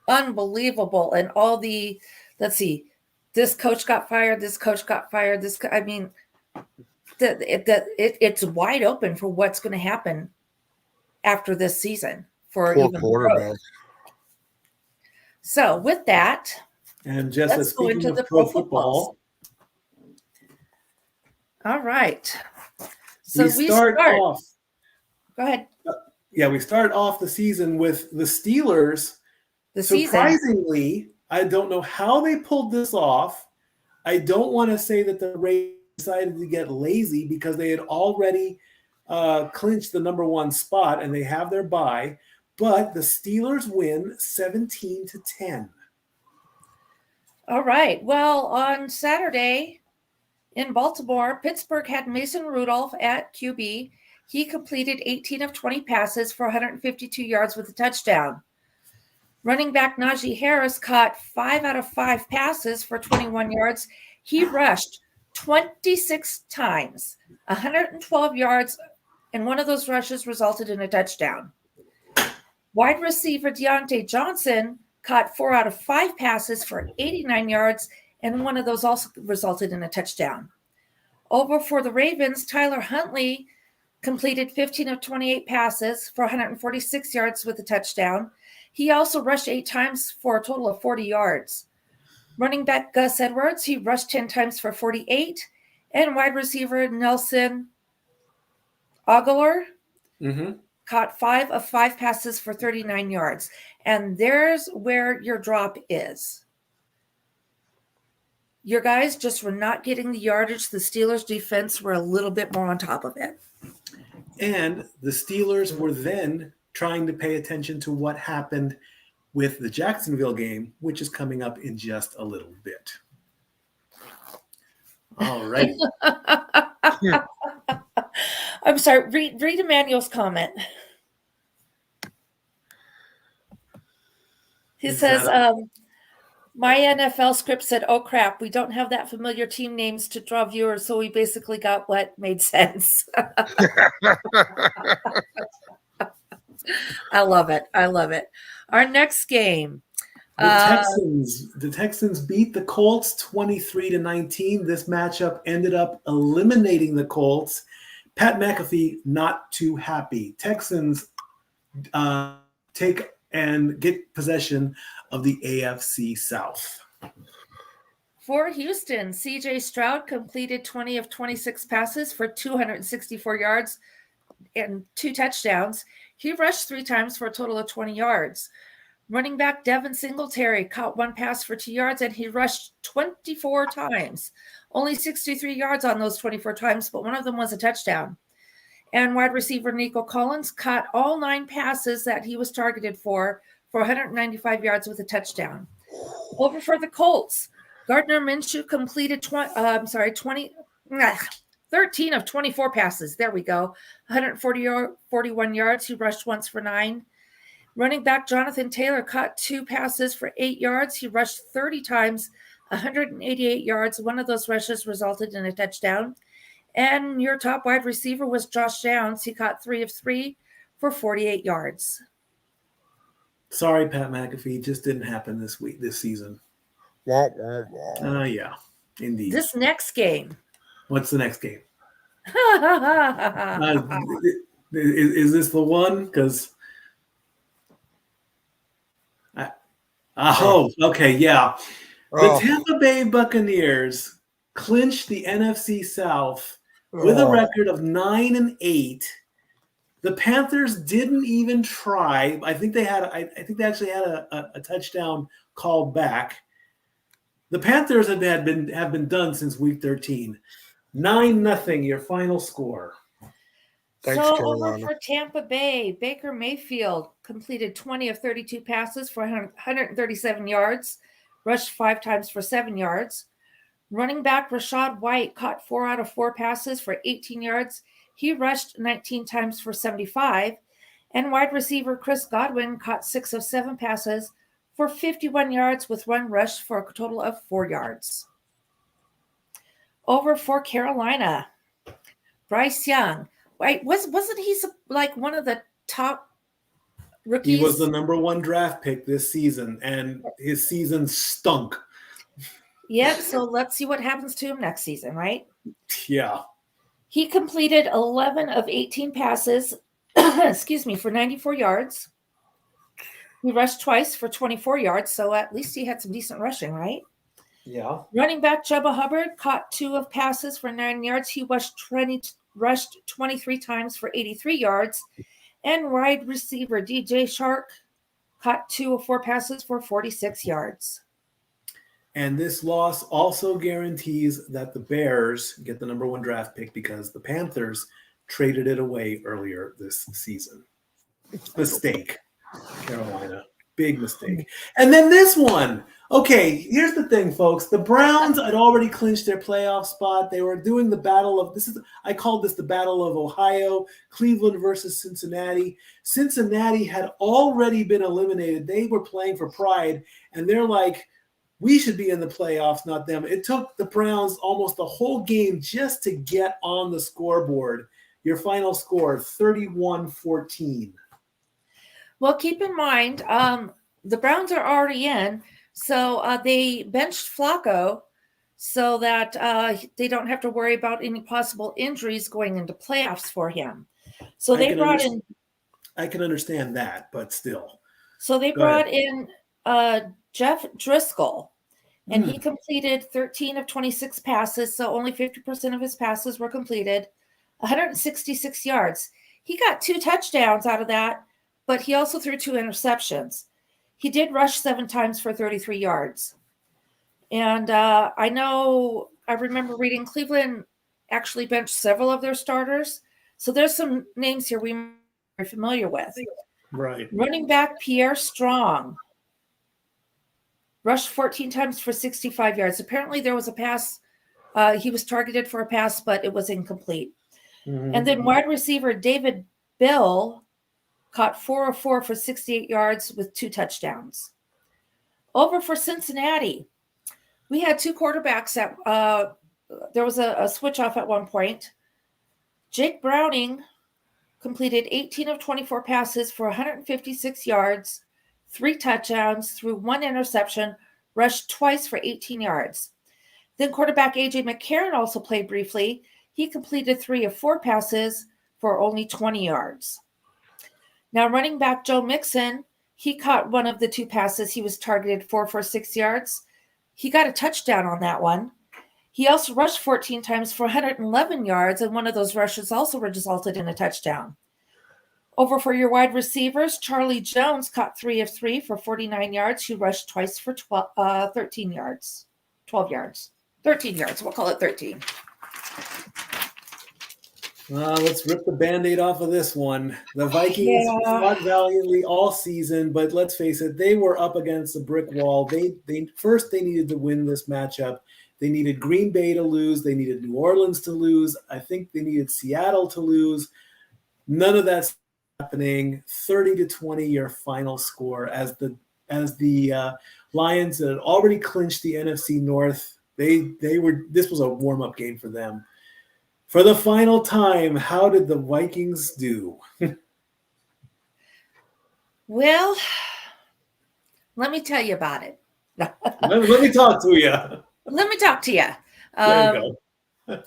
unbelievable. And all the, let's see, this coach got fired, this coach got fired, it's wide open for what's going to happen after this season for Poor even quarterback. So with that, and just let's go speaking into of the pro pro football, all right. So we start off. Go ahead. We start off the season with the Steelers. Surprisingly, I don't know how they pulled this off. I don't want to say that the Ravens decided to get lazy because they had already clinched the number 1 spot and they have their bye. But the Steelers win 17-10. All right. Well, on Saturday in Baltimore, Pittsburgh had Mason Rudolph at QB. He completed 18 of 20 passes for 152 yards with a touchdown. Running back Najee Harris caught 5 out of 5 passes for 21 yards. He rushed 26 times, 112 yards, and one of those rushes resulted in a touchdown. Wide receiver Deontay Johnson caught 4 out of 5 passes for 89 yards, and one of those also resulted in a touchdown. Over for the Ravens, Tyler Huntley completed 15 of 28 passes for 146 yards with a touchdown. He also rushed 8 times for a total of 40 yards. Running back Gus Edwards, he rushed 10 times for 48. And wide receiver Nelson Aguilar caught 5 of 5 passes for 39 yards. And there's where your drop is. Your guys just were not getting the yardage. The Steelers' defense were a little bit more on top of it. And the Steelers were then trying to pay attention to what happened with the Jacksonville game, which is coming up in just a little bit. All right. I'm sorry. Read Emmanuel's comment. He says, my NFL script said, oh, crap, we don't have that familiar team names to draw viewers, so we basically got what made sense. I love it. I love it. Our next game. The Texans beat the Colts 23-19. This matchup ended up eliminating the Colts. Pat McAfee not too happy. Texans take and get possession of the AFC South. For Houston, C.J. Stroud completed 20 of 26 passes for 264 yards and 2 touchdowns. He rushed 3 times for a total of 20 yards. Running back Devin Singletary caught 1 pass for 2 yards, and he rushed 24 times. Only 63 yards on those 24 times, but one of them was a touchdown. And wide receiver Nico Collins caught all 9 passes that he was targeted for 195 yards with a touchdown. Over for the Colts, Gardner Minshew completed 13 of 24 passes. There we go. 141 yards. He rushed once for 9. Running back Jonathan Taylor caught 2 passes for 8 yards. He rushed 30 times, 188 yards. One of those rushes resulted in a touchdown. And your top wide receiver was Josh Downs. He caught 3 of 3 for 48 yards. Sorry, Pat McAfee. Just didn't happen this season. Yeah, indeed. This next game. What's the next game? Is this the one? Because okay, yeah. The Tampa Bay Buccaneers clinched the NFC South with a record of 9-8. The Panthers didn't even try. I think they actually had a touchdown called back. The Panthers have been done since week 13. 9-0, your final score. Thanks, so Carolina. over for Tampa Bay, Baker Mayfield completed 20 of 32 passes for 137 yards, rushed 5 times for 7 yards. Running back Rachaad White caught 4 out of 4 passes for 18 yards. He rushed 19 times for 75. And wide receiver Chris Godwin caught 6 of 7 passes for 51 yards with 1 rush for a total of 4 yards. Over for Carolina, Bryce Young. Wait, wasn't he like one of the top rookies? He was the number 1 draft pick this season, and his season stunk. Yep, so let's see what happens to him next season, right? Yeah. He completed 11 of 18 passes, for 94 yards. He rushed twice for 24 yards, so at least he had some decent rushing, right? Yeah. Running back Chuba Hubbard caught 2 of passes for 9 yards. He rushed 23 times for 83 yards. And wide receiver DJ Shark caught 2 of 4 passes for 46 yards. And this loss also guarantees that the Bears get the number 1 draft pick because the Panthers traded it away earlier this season. Mistake, Carolina. Big mistake. And then this one. Okay, here's the thing, folks. The Browns had already clinched their playoff spot. They were doing the battle of I called this the Battle of Ohio, Cleveland versus Cincinnati. Cincinnati had already been eliminated. They were playing for pride, and they're like, we should be in the playoffs, not them. It took the Browns almost the whole game just to get on the scoreboard. Your final score, 31-14. Well, keep in mind, the Browns are already in, so they benched Flacco so that they don't have to worry about any possible injuries going into playoffs for him. So they brought in... I can understand that, but still. So they brought in Jeff Driscoll, and he completed 13 of 26 passes, so only 50% of his passes were completed, 166 yards. He got 2 touchdowns out of that, but he also threw 2 interceptions. He did rush 7 times for 33 yards. And I remember reading Cleveland actually benched several of their starters. So there's some names here we are familiar with. Right. Running back Pierre Strong rushed 14 times for 65 yards. Apparently there was a pass. He was targeted for a pass, but it was incomplete. Mm-hmm. And then wide receiver David Bill caught 4 of 4 for 68 yards with 2 touchdowns. Over for Cincinnati, we had 2 quarterbacks that there was a switch off at one point. Jake Browning completed 18 of 24 passes for 156 yards, 3 touchdowns, threw 1 interception, rushed twice for 18 yards. Then quarterback A.J. McCarron also played briefly. He completed 3 of 4 passes for only 20 yards. Now running back Joe Mixon, he caught 1 of the 2 passes. He was targeted for 6 yards. He got a touchdown on that one. He also rushed 14 times for 111 yards, and one of those rushes also resulted in a touchdown. Over for your wide receivers, Charlie Jones caught 3 of 3 for 49 yards. He rushed twice for 13 yards. 12 yards. 13 yards. We'll call it 13. Let's rip the Band-Aid off of this one. The Vikings fought valiantly all season, but let's face it, they were up against a brick wall. They needed to win this matchup. They needed Green Bay to lose. They needed New Orleans to lose. I think they needed Seattle to lose. None of that's happening. 30-20, your final score as the Lions that had already clinched the NFC North. This was a warm-up game for them. For the final time, how did the Vikings do? Well, let me tell you about it. let me talk to you. Let me talk to you. There you go.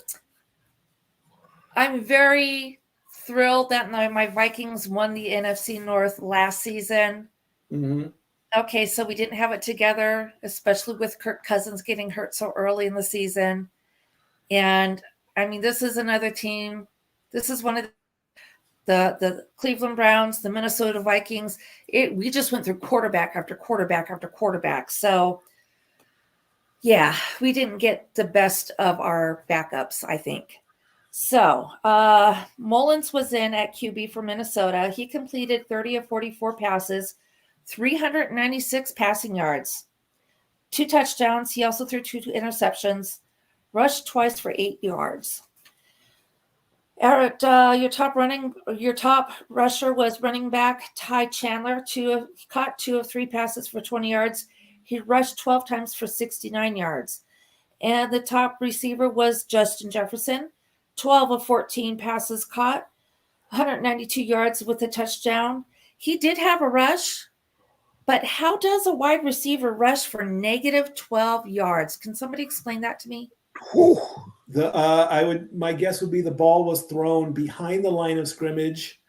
I'm very thrilled that my Vikings won the NFC North last season. Mm-hmm. Okay, so we didn't have it together, especially with Kirk Cousins getting hurt so early in the season. And I mean, this is another team. This is one of the Cleveland Browns, the Minnesota Vikings. We just went through quarterback after quarterback after quarterback. So, yeah, we didn't get the best of our backups, I think. So, Mullins was in at QB for Minnesota. He completed 30 of 44 passes, 396 passing yards, 2 touchdowns. He also threw 2 interceptions, rushed twice for 8 yards. Eric, your top rusher was running back Ty Chandler. Caught 2 of 3 passes for 20 yards. He rushed 12 times for 69 yards. And the top receiver was Justin Jefferson. 12 of 14 passes caught, 192 yards with a touchdown. He did have a rush, but how does a wide receiver rush for negative 12 yards? Can somebody explain that to me? My guess would be the ball was thrown behind the line of scrimmage,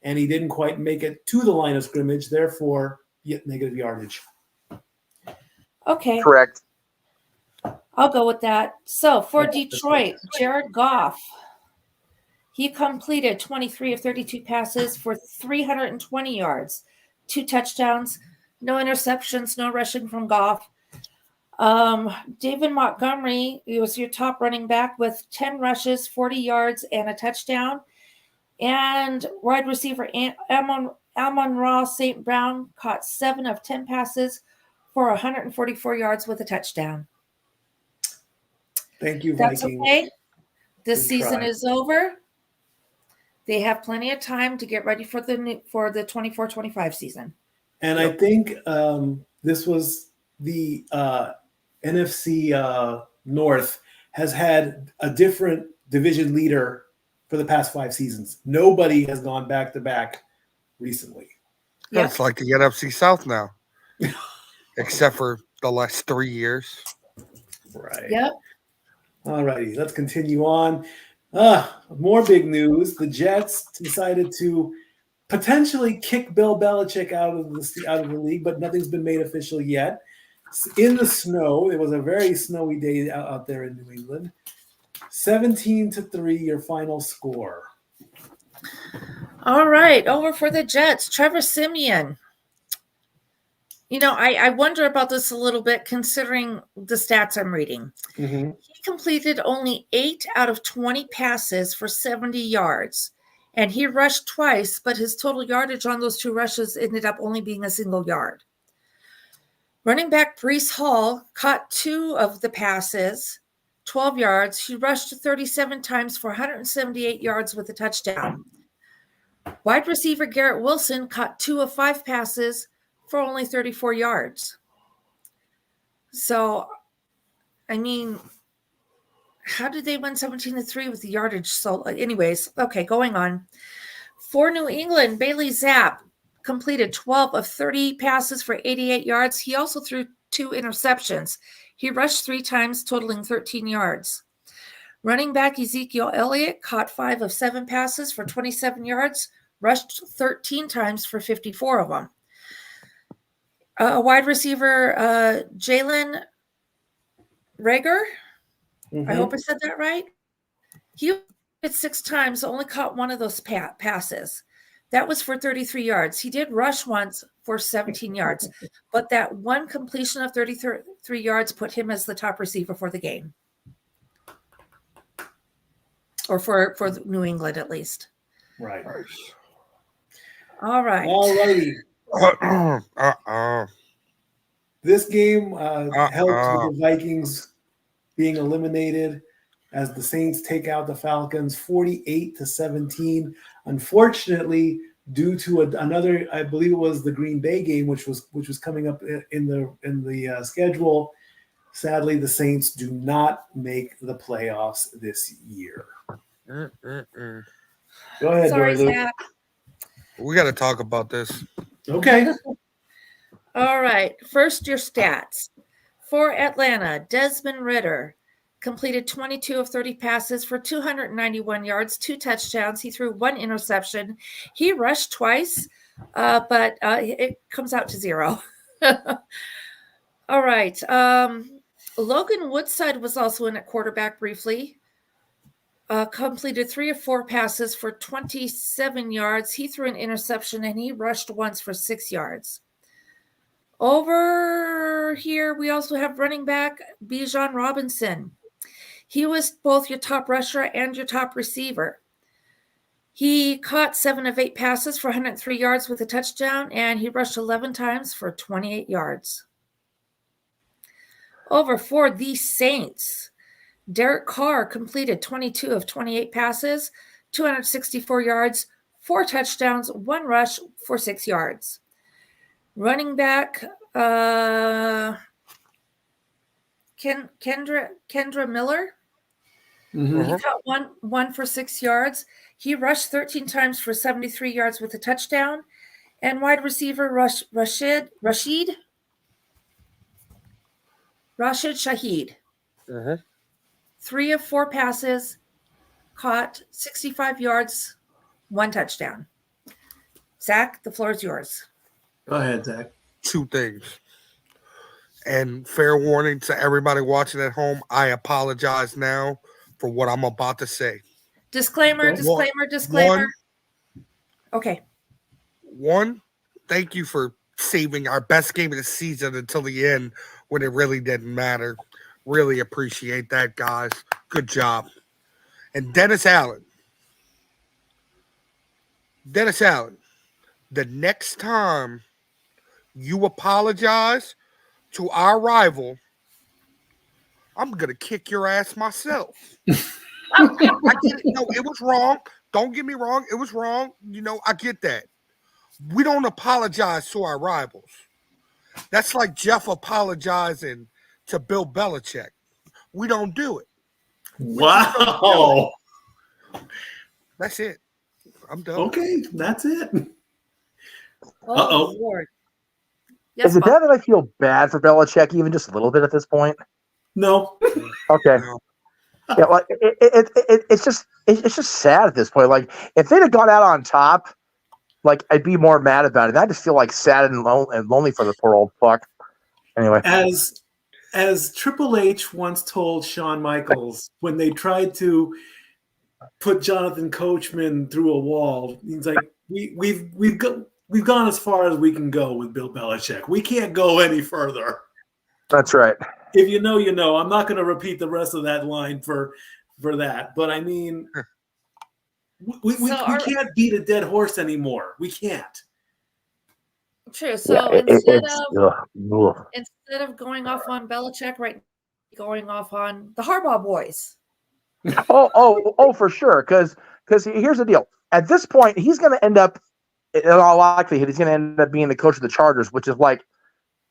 and he didn't quite make it to the line of scrimmage. Therefore, yet negative yardage. Okay, Correct. I'll go with that. So for Detroit, Jared Goff, he completed 23 of 32 passes for 320 yards, 2 touchdowns, no interceptions, no rushing from Goff. David Montgomery, he was your top running back with 10 rushes, 40 yards, and a touchdown. And wide receiver Amon-Ra St. Brown caught 7 of 10 passes for 144 yards with a touchdown. Thank you, That's Vikings. okay. This Good season try. is over. They have plenty of time to get ready for the 24-25 season. And I think this was the NFC North has had a different division leader for the past 5 seasons. Nobody has gone back to back recently. Yeah, it's like the NFC South now, except for the last 3 years. Right. Yep. All righty, let's continue on. More big news. The Jets decided to potentially kick Bill Belichick out of the league, but nothing's been made official yet. In the snow, it was a very snowy day out there in New England. 17-3, your final score. All right, over for the Jets. Trevor Siemian. You know, I wonder about this a little bit considering the stats I'm reading. Mm-hmm. He completed only 8 out of 20 passes for 70 yards, and he rushed twice, but his total yardage on those 2 rushes ended up only being a single yard. Running back Breece Hall caught 2 of the passes, 12 yards. He rushed 37 times for 178 yards with a touchdown. Wide receiver Garrett Wilson caught 2 of 5 passes for only 34 yards. So, I mean, how did they win 17-3 with the yardage? So, anyways, okay, going on. For New England, Bailey Zapp completed 12 of 30 passes for 88 yards. He also threw 2 interceptions. He rushed 3 times, totaling 13 yards. Running back Ezekiel Elliott caught 5 of 7 passes for 27 yards, rushed 13 times for 54 of them. Wide receiver Jalen Reagor, I hope I said that right. He hit 6 times, only caught 1 of those passes. That was for 33 yards. He did rush once for 17 yards, but that one completion of 33 yards put him as the top receiver for the game. Or for New England, at least. Right. All right. All righty. This game helped with the Vikings being eliminated as the Saints take out the Falcons 48-17. Unfortunately, due to another, I believe it was the Green Bay game, which was coming up in the schedule. Sadly, the Saints do not make the playoffs this year. Go ahead, Sorry, Luke. Zach. We got to talk about this. Okay. All right. First, your stats. For Atlanta, Desmond Ridder completed 22 of 30 passes for 291 yards, 2 touchdowns. He threw 1 interception. He rushed twice, but it comes out to 0. All right. Logan Woodside was also in at quarterback briefly. completed 3 of 4 passes for 27 yards. He threw an interception and he rushed once for 6 yards. Over here, we also have running back Bijan Robinson. He was both your top rusher and your top receiver. He caught 7 of 8 passes for 103 yards with a touchdown, and he rushed 11 times for 28 yards. Over for the Saints, Derek Carr completed 22 of 28 passes, 264 yards, 4 touchdowns, 1 rush for 6 yards. Running back Kendra Miller. Mm-hmm. He caught one for 6 yards. He rushed 13 times for 73 yards with a touchdown. And wide receiver Rashid Shaheed. 3 of 4 passes, caught 65 yards, 1 touchdown. Zach, the floor is yours. Go ahead, Zach. 2 things. And fair warning to everybody watching at home, I apologize now for what I'm about to say. Disclaimer. Okay. 1, thank you for saving our best game of the season until the end when it really didn't matter. Really appreciate that, guys. Good job. And Dennis Allen, the next time you apologize to our rival, I'm going to kick your ass myself. I get it. No, it was wrong. Don't get me wrong. It was wrong. I get that. We don't apologize to our rivals. That's like Jeff apologizing to Bill Belichick. We don't do it. Wow. That's it. I'm done. Okay, that's it. Oh, Lord. Yes, Is it bad that I feel bad for Belichick even just a little bit at this point? No. Okay. Yeah, like it's just sad at this point. Like if they'd have gone out on top, like I'd be more mad about it. I just feel like sad and lonely for the poor old fuck. Anyway, as Triple H once told Shawn Michaels when they tried to put Jonathan Coachman through a wall, he's like, we've gone as far as we can go with Bill Belichick. We can't go any further. That's right. If you know, you know. I'm not going to repeat the rest of that line for that, but I mean, we can't beat a dead horse anymore. We can't. True. So instead of going off on Belichick, right, going off on the Harbaugh boys. Oh, for sure. Because here's the deal. At this point, he's going to end up, in all likelihood, he's going to end up being the coach of the Chargers, which is like,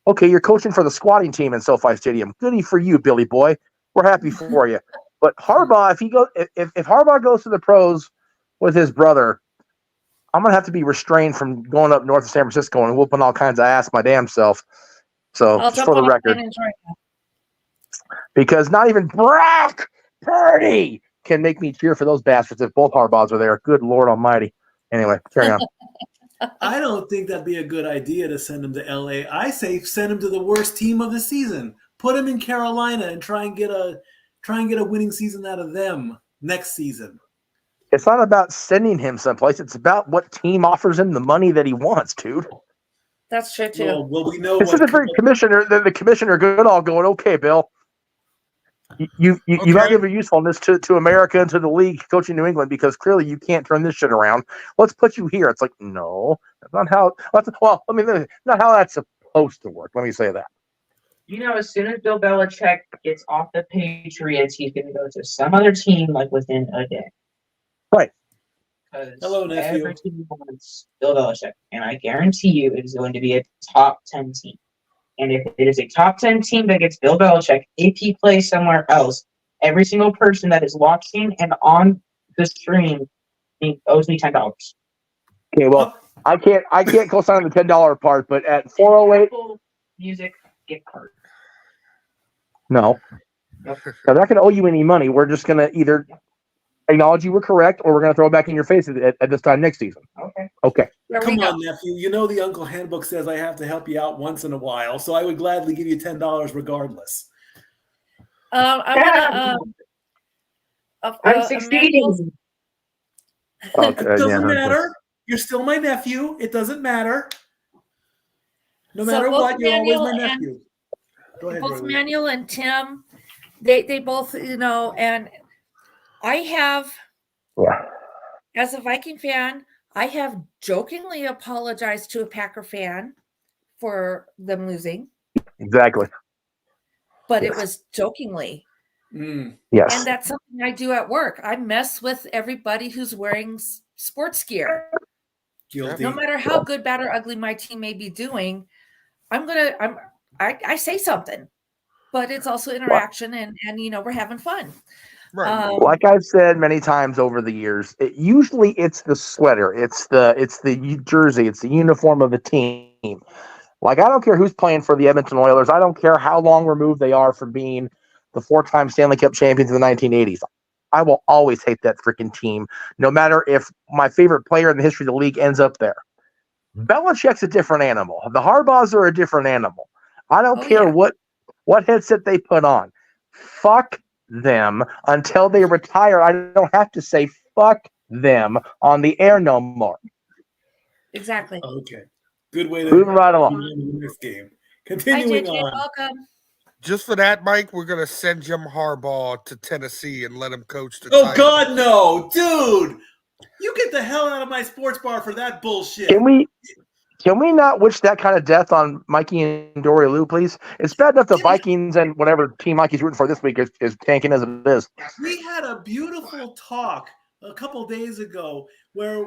okay, you're coaching for the squatting team in SoFi Stadium. Goody for you, Billy boy. We're happy for you. But Harbaugh, if Harbaugh goes to the pros with his brother, I'm gonna have to be restrained from going up north of San Francisco and whooping all kinds of ass my damn self. So just for the record, because not even Brock Purdy can make me cheer for those bastards if both Harbaughs are there. Good Lord Almighty. Anyway, carry on. I don't think that'd be a good idea to send him to LA. I say send him to the worst team of the season. Put him in Carolina and try and get a winning season out of them next season. It's not about sending him someplace. It's about what team offers him the money that he wants, dude. That's true too. Well, we know this is the commissioner. The commissioner Goodall going, okay, Bill. You've got to give your usefulness to America and to the league coaching New England because clearly you can't turn this shit around. Let's put you here. It's like, no, that's not how. Not how that's supposed to work. Let me say that. As soon as Bill Belichick gets off the Patriots, he's going to go to some other team like within a day. Right. Hello, nephew. Every team wants Bill Belichick, and I guarantee you it is going to be a top 10 team. And if it is a top 10 team that gets Bill Belichick, if he plays somewhere else, every single person that is watching and on the stream owes me $10. Okay, well, I can't co-sign the $10 part, but at 408 music gift card. No. I'm not going to owe you any money. We're just going to either acknowledge you were correct or we're going to throw it back in your face at this time next season. Okay. Come on, nephew. You know the Uncle Handbook says I have to help you out once in a while, so I would gladly give you $10 regardless. I'm Emmanuel's. It doesn't matter. You're still my nephew. It doesn't matter. No matter both what, you're always my Emmanuel nephew. Go ahead, both Dorley. Emmanuel and Tim, they both, and I have, as a Viking fan, I have jokingly apologized to a Packer fan for them losing, Exactly. but it was jokingly. Yes. And that's something I do at work. I mess with everybody who's wearing sports gear. Guilty. No matter how good, bad, or ugly my team may be doing, I say something, but it's also interaction and we're having fun. Right. Like I've said many times over the years, usually it's the sweater, it's the jersey, it's the uniform of the team. Like, I don't care who's playing for the Edmonton Oilers. I don't care how long removed they are from being the 4-time Stanley Cup champions in the 1980s. I will always hate that freaking team, no matter if my favorite player in the history of the league ends up there. Belichick's a different animal. The Harbaughs are a different animal. I don't care what headset they put on. Fuck them until they retire. I don't have to say fuck them on the air no more. Exactly. Okay. Good way to Moving right along. win this game. Hi, Continuing JJ. on. Welcome. Just for that, Mike, we're going to send Jim Harbaugh to Tennessee and let him coach the Oh, Titans. God, no. Dude, you get the hell out of my sports bar for that bullshit. Can we not wish that kind of death on Mikey and Dory Lou, please? It's bad enough the Vikings and whatever team Mikey's rooting for this week is tanking as it is. We had a beautiful talk a couple days ago where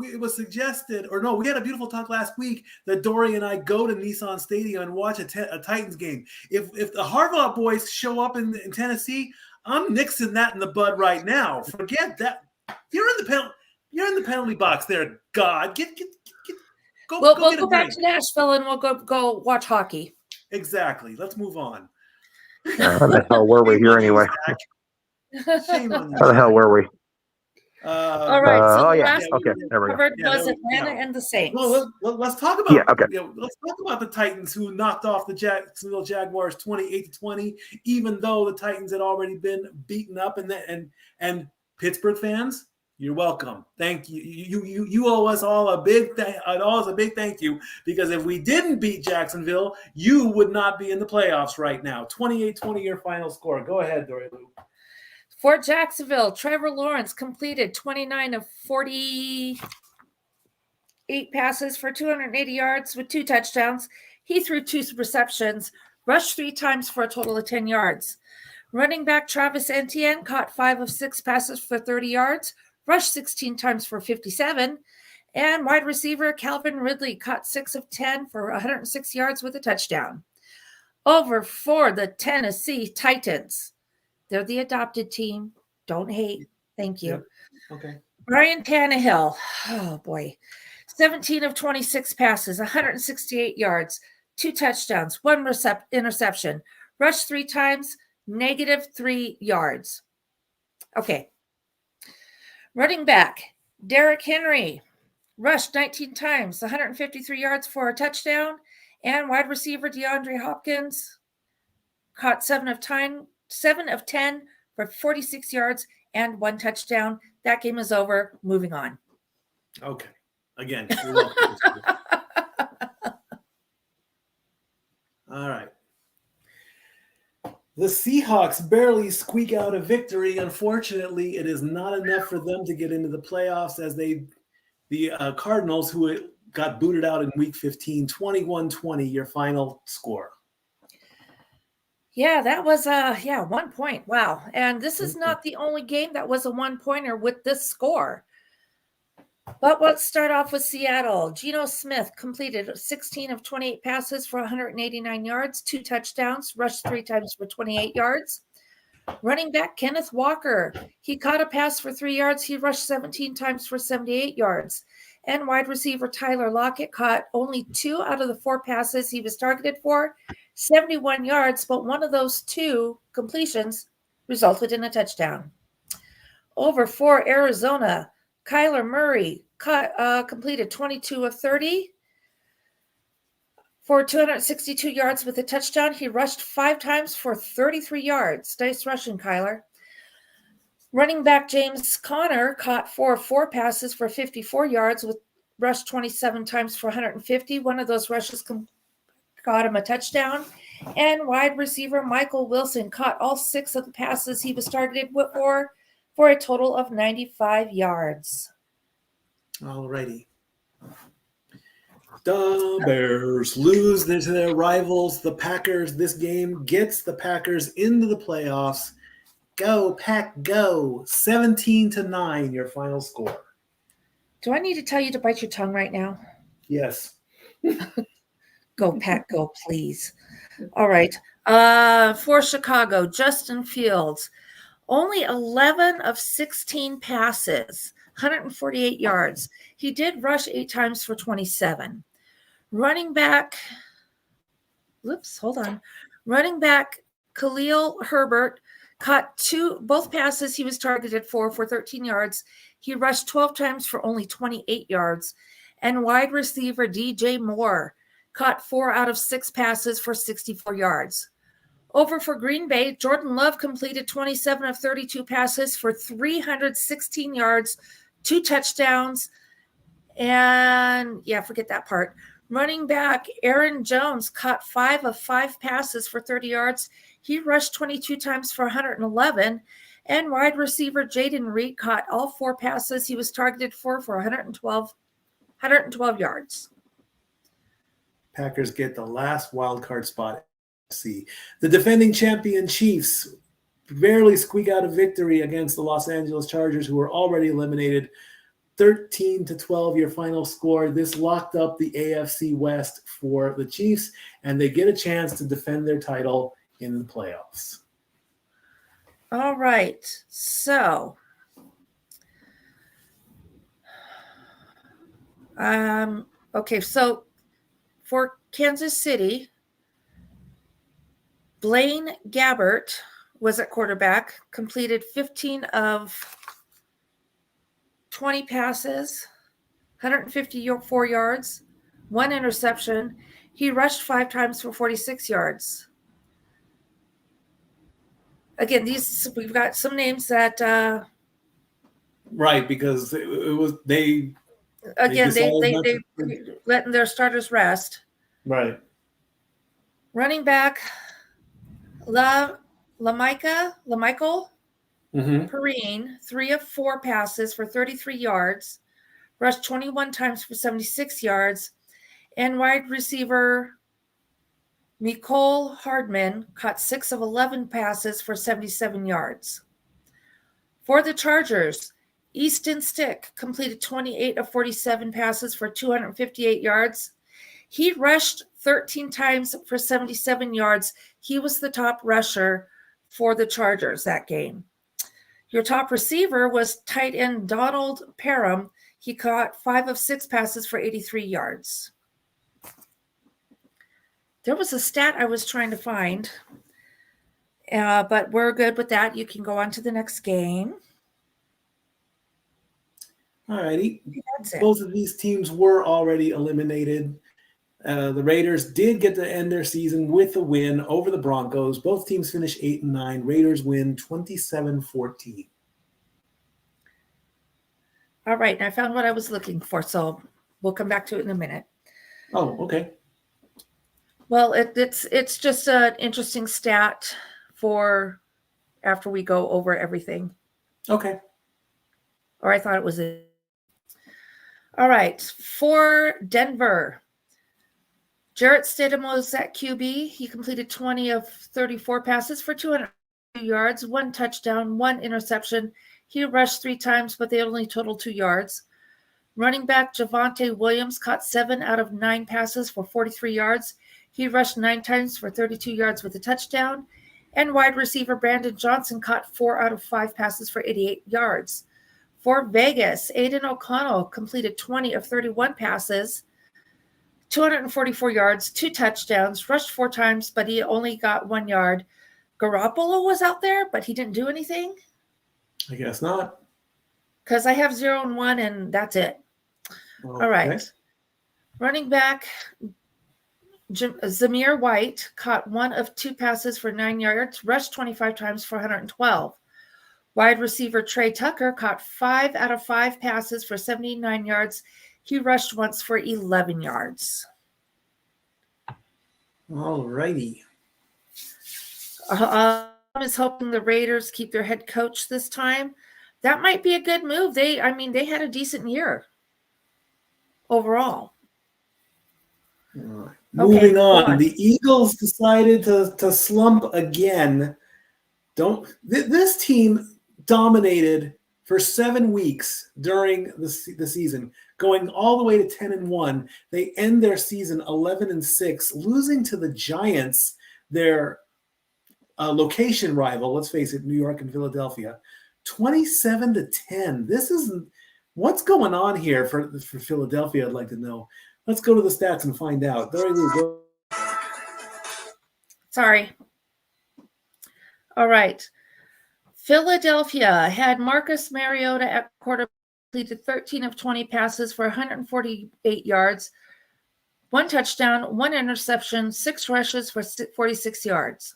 it was suggested, or no, we had a beautiful talk last week that Dory and I go to Nissan Stadium and watch a Titans game. If the Harbaugh boys show up in Tennessee, I'm nixing that in the bud right now. Forget that. You're in the penalty box there. God, We'll go back to Nashville and we'll go watch hockey. Exactly. Let's move on. How the hell were we here anyway? Shame on you. How the hell were we? All right. So the last okay, there we go. covered was Atlanta and the Saints. Well, let's talk about let's talk about the Titans who knocked off the Jacksonville Jaguars 28-20, even though the Titans had already been beaten up. And Pittsburgh fans, you're welcome. Thank you. You owe us all a big thank you, because if we didn't beat Jacksonville, you would not be in the playoffs right now. 28-20 your final score. Go ahead, Dory Lou. For Jacksonville, Trevor Lawrence completed 29 of 48 passes for 280 yards with 2 touchdowns. He threw 2 receptions, rushed 3 times for a total of 10 yards. Running back Travis Etienne caught 5 of 6 passes for 30 yards, rushed 16 times for 57. And wide receiver Calvin Ridley caught 6 of 10 for 106 yards with a touchdown. Over for the Tennessee Titans. They're the adopted team. Don't hate. Thank you. Yeah. Okay. Ryan Tannehill. Oh, boy. 17 of 26 passes, 168 yards, 2 touchdowns, 1 interception. Rushed 3 times, -3 yards. Okay. Running back, Derrick Henry. Rushed 19 times, 153 yards for a touchdown. And wide receiver DeAndre Hopkins caught 7 of 10 for 46 yards and 1 touchdown. That game is over. Moving on. Okay. Again, you're welcome. All right. The Seahawks barely squeak out a victory. Unfortunately, it is not enough for them to get into the playoffs, as the Cardinals, who got booted out in Week 15, 21-20, your final score. Yeah, that was 1 point. Wow. And this is not the only game that was a 1-pointer with this score. But let's start off with Seattle. Geno Smith completed 16 of 28 passes for 189 yards, 2 touchdowns, rushed 3 times for 28 yards. Running back Kenneth Walker, he caught a pass for 3 yards. He rushed 17 times for 78 yards. And wide receiver Tyler Lockett caught only 2 out of the 4 passes he was targeted for, 71 yards, but one of those 2 completions resulted in a touchdown. Over for Arizona, Kyler Murray completed 22 of 30 for 262 yards with a touchdown. He rushed 5 times for 33 yards. Nice rushing, Kyler. Running back James Conner caught 4 of 4 passes for 54 yards, with rushed 27 times for 150. One of those rushes got him a touchdown. And wide receiver Michael Wilson caught all 6 of the passes he was targeted for a total of 95 yards. All righty. The Bears lose to their rivals, the Packers. This game gets the Packers into the playoffs. Go, Pack, go. 17-9, your final score. Do I need to tell you to bite your tongue right now? Yes. Go, Pack, go, please. All right. For Chicago, Justin Fields, only 11 of 16 passes, 148 yards. He did rush 8 times for 27. Running back Khalil Herbert caught both passes he was targeted for 13 yards. He rushed 12 times for only 28 yards. And wide receiver DJ Moore caught 4 out of 6 passes for 64 yards. Over for Green Bay, Jordan Love completed 27 of 32 passes for 316 yards, 2 touchdowns, and forget that part. Running back Aaron Jones caught 5 of 5 passes for 30 yards. He rushed 22 times for 111. And wide receiver Jaden Reed caught all 4 passes he was targeted for 112 yards. Packers get the last wild card spot. See, the defending champion Chiefs barely squeak out a victory against the Los Angeles Chargers, who were already eliminated. 13-12, your final score. This locked up the AFC West for the Chiefs, and they get a chance to defend their title in the playoffs. All right. So, so for Kansas City, Blaine Gabbert was at quarterback, completed 15 of 20 passes, 154 yards, 1 interception. He rushed 5 times for 46 yards. Again, we've got some names that right, because it was they letting their starters rest. Right. Running back LaMichael Perrine, 3 of 4 passes for 33 yards, rushed 21 times for 76 yards, and wide receiver Nicole Hardman caught 6 of 11 passes for 77 yards. For the Chargers, Easton Stick completed 28 of 47 passes for 258 yards. He rushed 13 times for 77 yards. He was the top rusher for the Chargers that game. Your top receiver was tight end Donald Parham. He caught 5 of 6 passes for 83 yards. There was a stat I was trying to find, but we're good with that. You can go on to the next game. All righty. Both of these teams were already eliminated. The Raiders did get to end their season with a win over the Broncos. Both teams finished 8-9. Raiders win 27-14. All right, and I found what I was looking for, so we'll come back to it in a minute. Oh, okay. Well, it's just an interesting stat for after we go over everything. Okay. Or I thought it was it. All right, for Denver, Jarrett Stidham was at QB. He completed 20 of 34 passes for 200 yards, 1 touchdown, 1 interception. He rushed 3 times, but they only totaled 2 yards. Running back Javonte Williams caught 7 out of 9 passes for 43 yards. He rushed 9 times for 32 yards with a touchdown. And wide receiver Brandon Johnson caught 4 out of 5 passes for 88 yards. For Vegas, Aiden O'Connell completed 20 of 31 passes, 244 yards, 2 touchdowns, rushed 4 times, but he only got 1 yard. Garoppolo was out there, but he didn't do anything. I guess not. Because I have 0 and 1, and that's it. Okay. All right. Running back Zamir White caught 1 of 2 passes for 9 yards, rushed 25 times for 112. Wide receiver Trey Tucker caught 5 out of 5 passes for 79 yards. He rushed once for 11 yards. All righty. Is hoping the Raiders keep their head coach this time. That might be a good move. They had a decent year overall. Moving on. The Eagles decided to slump again. This team dominated for 7 weeks during the season, going all the way to 10-1. They end their season 11-6, losing to the Giants, their location rival. Let's face it, New York and Philadelphia, 27-10. This isn't what's going on here for Philadelphia. I'd like to know. Let's go to the stats and find out. Sorry. All right. Philadelphia had Marcus Mariota at quarterback, completed 13 of 20 passes for 148 yards, 1 touchdown, 1 interception, 6 rushes for 46 yards.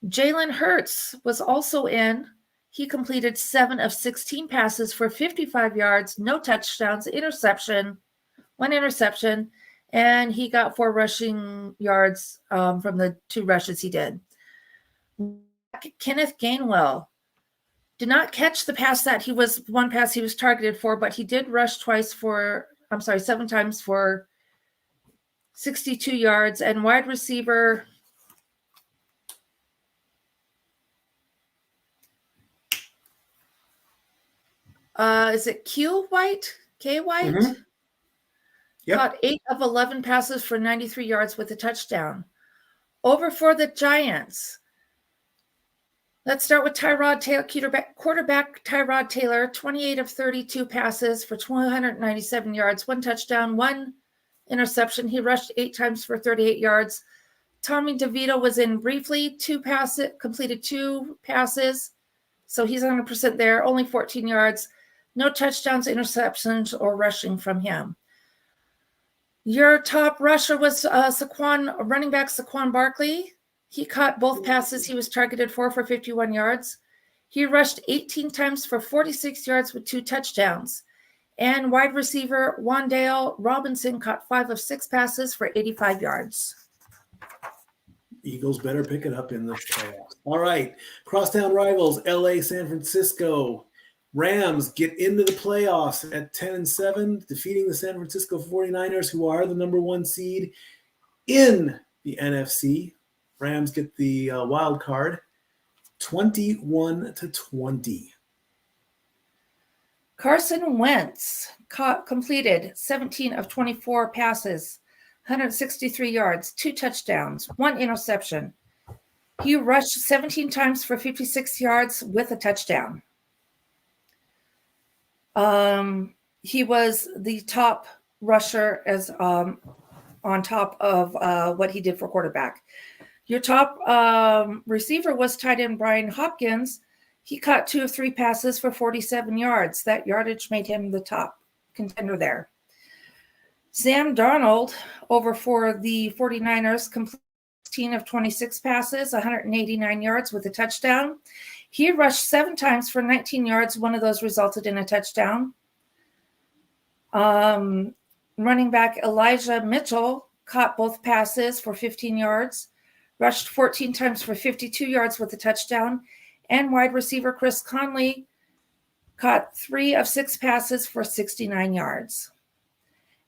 Jalen Hurts was also in. He completed 7 of 16 passes for 55 yards, no touchdowns, 1 interception, and he got 4 rushing yards from the 2 rushes he did. Kenneth Gainwell did not catch the pass that one pass he was targeted for, but he did rush 7 times for 62 yards. And wide receiver is it Q White? K White? Mm-hmm. Yep. Caught 8 of 11 passes for 93 yards with a touchdown. Over for the Giants. Let's start with Tyrod Taylor, quarterback Tyrod Taylor, 28 of 32 passes for 297 yards, 1 touchdown, 1 interception. He rushed 8 times for 38 yards. Tommy DeVito was in briefly, completed 2 passes. So he's 100% there, only 14 yards. No touchdowns, interceptions, or rushing from him. Your top rusher was running back Saquon Barkley. He caught both passes he was targeted for 51 yards. He rushed 18 times for 46 yards with 2 touchdowns. And wide receiver Wan'Dale Robinson caught 5 of 6 passes for 85 yards. Eagles better pick it up in the playoffs. All right. Crosstown rivals, LA, San Francisco. Rams get into the playoffs at 10-7, defeating the San Francisco 49ers, who are the number 1 seed in the NFC. Rams get the wild card, 21-20. Carson Wentz completed 17 of 24 passes, 163 yards, 2 touchdowns, 1 interception. He rushed 17 times for 56 yards with a touchdown. He was the top rusher on top of what he did for quarterback. Your top receiver was tight end Brian Hopkins. He caught 2 of 3 passes for 47 yards. That yardage made him the top contender there. Sam Darnold, over for the 49ers, completed 16 of 26 passes, 189 yards with a touchdown. He rushed 7 times for 19 yards. 1 of those resulted in a touchdown. Running back Elijah Mitchell caught both passes for 15 yards, rushed 14 times for 52 yards with a touchdown. And wide receiver Chris Conley caught 3 of 6 passes for 69 yards.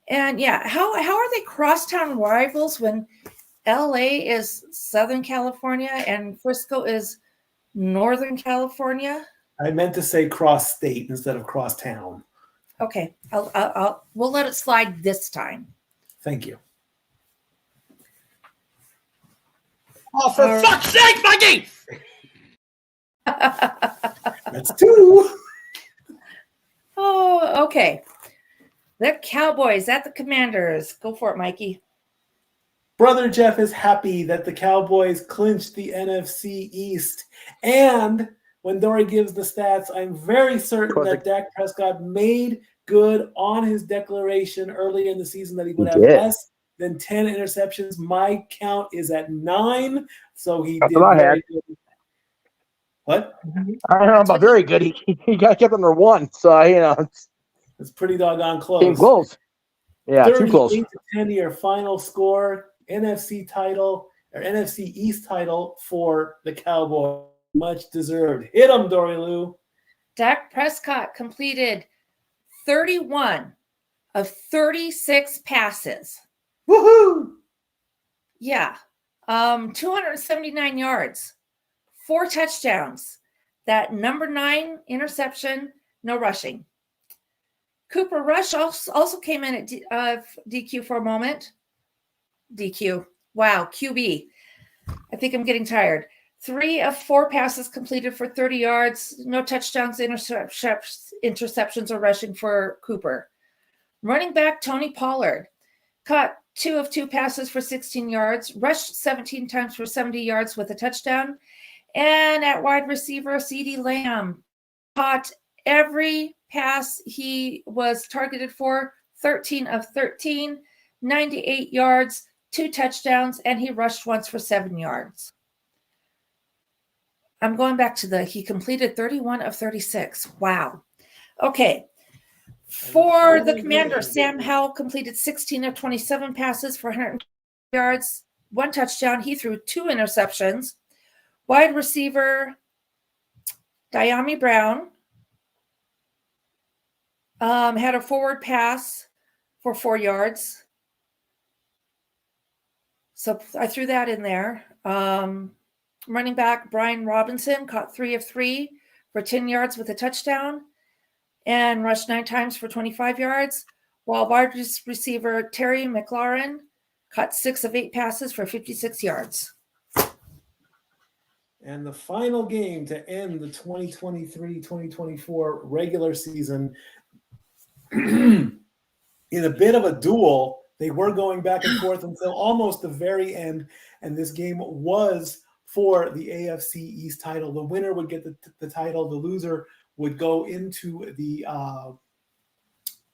And yeah, how are they crosstown rivals when LA is Southern California and Frisco is Northern California? I meant to say cross state instead of cross town. Okay, we'll let it slide this time. Thank you. Oh, for fuck's sake, Mikey! That's 2. Oh, okay. The Cowboys at the Commanders. Go for it, Mikey. Brother Jeff is happy that the Cowboys clinched the NFC East. And when Dory gives the stats, I'm very certain that Dak Prescott made good on his declaration early in the season that he would have less than 10 interceptions. My count is at 9. So he did very good. What? I don't know about very good. He got kept under one, so it's pretty doggone close. Came close. Yeah, too close. 38-10 your final score. NFC title or NFC East title for the Cowboys. Much deserved. Hit them, Dory Lou. Dak Prescott completed 31 of 36 passes. Woohoo! Yeah. 279 yards, 4 touchdowns. That number 9 interception, no rushing. Cooper Rush also came in at DQ for a moment. DQ. Wow, QB. I think I'm getting tired. 3 of 4 passes completed for 30 yards. No touchdowns, interceptions, or rushing for Cooper. Running back Tony Pollard caught 2 of 2 passes for 16 yards, rushed 17 times for 70 yards with a touchdown. And at wide receiver, CeeDee Lamb caught every pass he was targeted for, 13 of 13, 98 yards, 2 touchdowns, and he rushed once for 7 yards. I'm going back to he completed 31 of 36. Wow. Okay. For the Commander, Sam Howell completed 16 of 27 passes for 100 yards, 1 touchdown. He threw 2 interceptions. Wide receiver, Diami Brown had a forward pass for 4 yards. So I threw that in there. Running back Brian Robinson caught 3 of 3 for 10 yards with a touchdown and rushed 9 times for 25 yards, while wide receiver Terry McLaurin caught 6 of 8 passes for 56 yards. And the final game to end the 2023-2024 regular season in a bit of a duel. They were going back and forth until almost the very end, and this game was for the AFC East title. The winner would get the title. The loser would go into the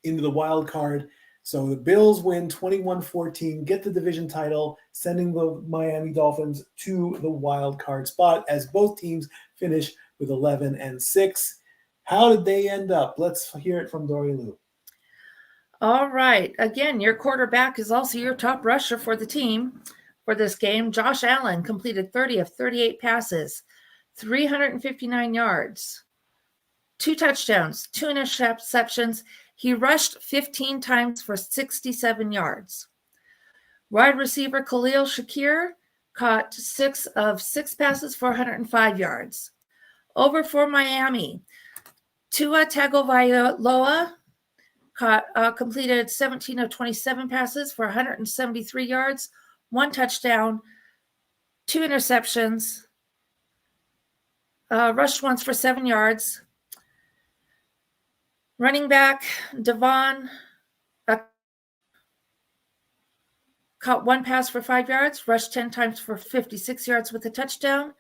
wild card. So the Bills win 21-14, get the division title, sending the Miami Dolphins to the wild card spot as both teams finish with 11-6. How did they end up? Let's hear it from Dory Lou. All right. Again, your quarterback is also your top rusher for the team for this game. Josh Allen completed 30 of 38 passes, 359 yards, 2 touchdowns, 2 interceptions. He rushed 15 times for 67 yards. Wide receiver Khalil Shakir caught 6 of 6 passes for 105 yards. Over for Miami, Tua Tagovailoa completed 17 of 27 passes for 173 yards, 1 touchdown, 2 interceptions, rushed once for 7 yards. Running back Devon caught 1 pass for 5 yards, rushed 10 times for 56 yards with a touchdown.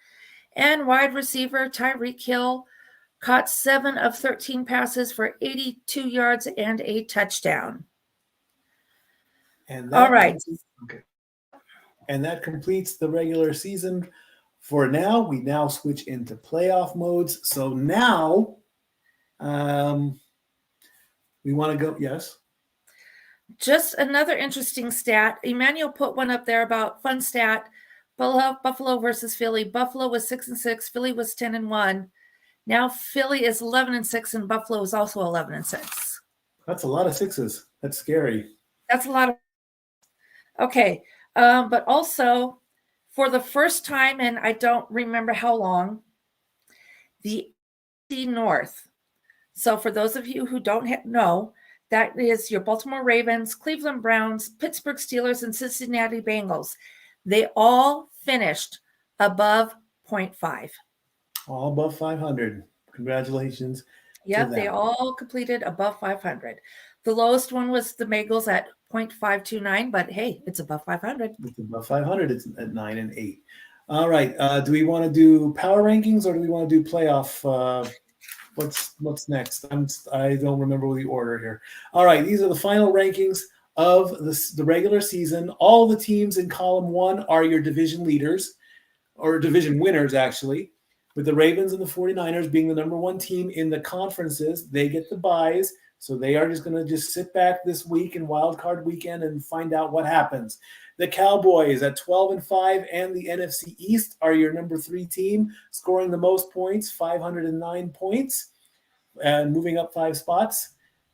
And wide receiver Tyreek Hill caught 7 of 13 passes for 82 yards and a touchdown. And all right. And that completes the regular season for now. We now switch into playoff modes. So now we want to go. Yes. Just another interesting stat. Emmanuel put one up there about fun stat. Buffalo versus Philly. Buffalo was 6-6. Philly was 10-1. Now Philly is 11-6, and Buffalo is also 11-6. That's a lot of 6s. That's scary. That's a lot of. Okay, but also for the first time, and I don't remember how long, the AFC North. So for those of you who don't know, that is your Baltimore Ravens, Cleveland Browns, Pittsburgh Steelers, and Cincinnati Bengals. They all finished above 0.5. All above 500. Congratulations. Yep, they all completed above 500. The lowest one was the Bengals at 0.529, but hey, it's above 500. It's above 500. It's at 9-8. All right. Do we want to do power rankings or do we want to do playoff? What's next? I don't remember the order here. All right. These are the final rankings of the regular season. All the teams in column 1 are your division leaders or division winners, actually. With the Ravens and the 49ers being the number one team in the conferences, they get the byes. So they are just going to just sit back this week in wild card weekend and find out what happens. The Cowboys at 12-5 and the NFC East are your number 3 team, scoring the most points, 509 points, and moving up 5 spots.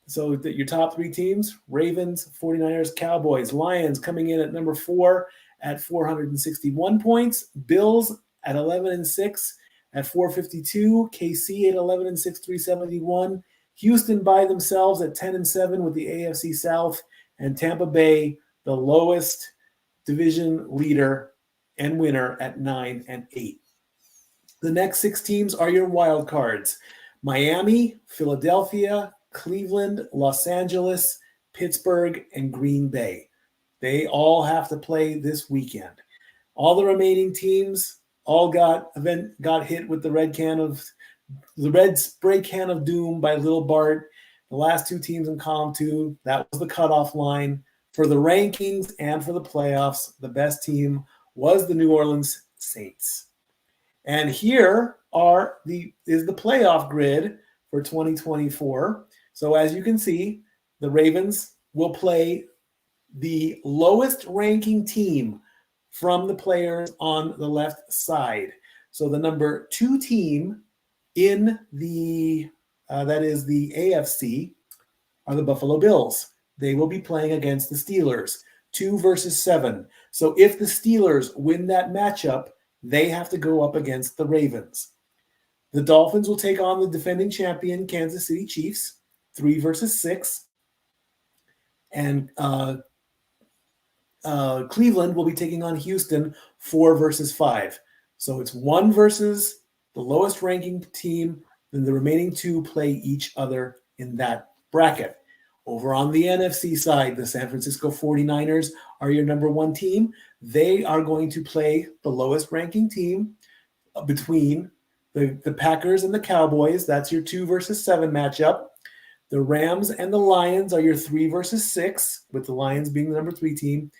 So your top 3 teams, Ravens, 49ers, Cowboys. Lions coming in at number 4 at 461 points. Bills at 11-6 at 452. KC at 11-6, 371. Houston by themselves at 10-7 with the AFC South. And Tampa Bay, the lowest division leader and winner at 9-8. The next 6 teams are your wild cards. Miami, Philadelphia, Cleveland, Los Angeles, Pittsburgh, and Green Bay. They all have to play this weekend. All the remaining teams all got hit with the red spray can of doom by Little Bart. The last 2 teams in column 2, that was the cutoff line. For the rankings and for the playoffs, the best team was the New Orleans Saints. And here is the playoff grid for 2024. So as you can see, the Ravens will play the lowest ranking team from the players on the left side. So the number 2 team in the that is the AFC are the Buffalo Bills. They will be playing against the Steelers, 2 versus 7. So if the Steelers win that matchup, they have to go up against the Ravens. The Dolphins will take on the defending champion Kansas City Chiefs, 3 versus 6. And Cleveland will be taking on Houston, 4 versus 5. So it's 1 versus the lowest ranking team. Then the remaining 2 play each other in that bracket. Over on the NFC side, the San Francisco 49ers are your number 1 team. They are going to play the lowest ranking team between the Packers and the Cowboys. That's your 2 versus 7 matchup. The Rams and the Lions are your 3 versus 6, with the Lions being the number 3 team.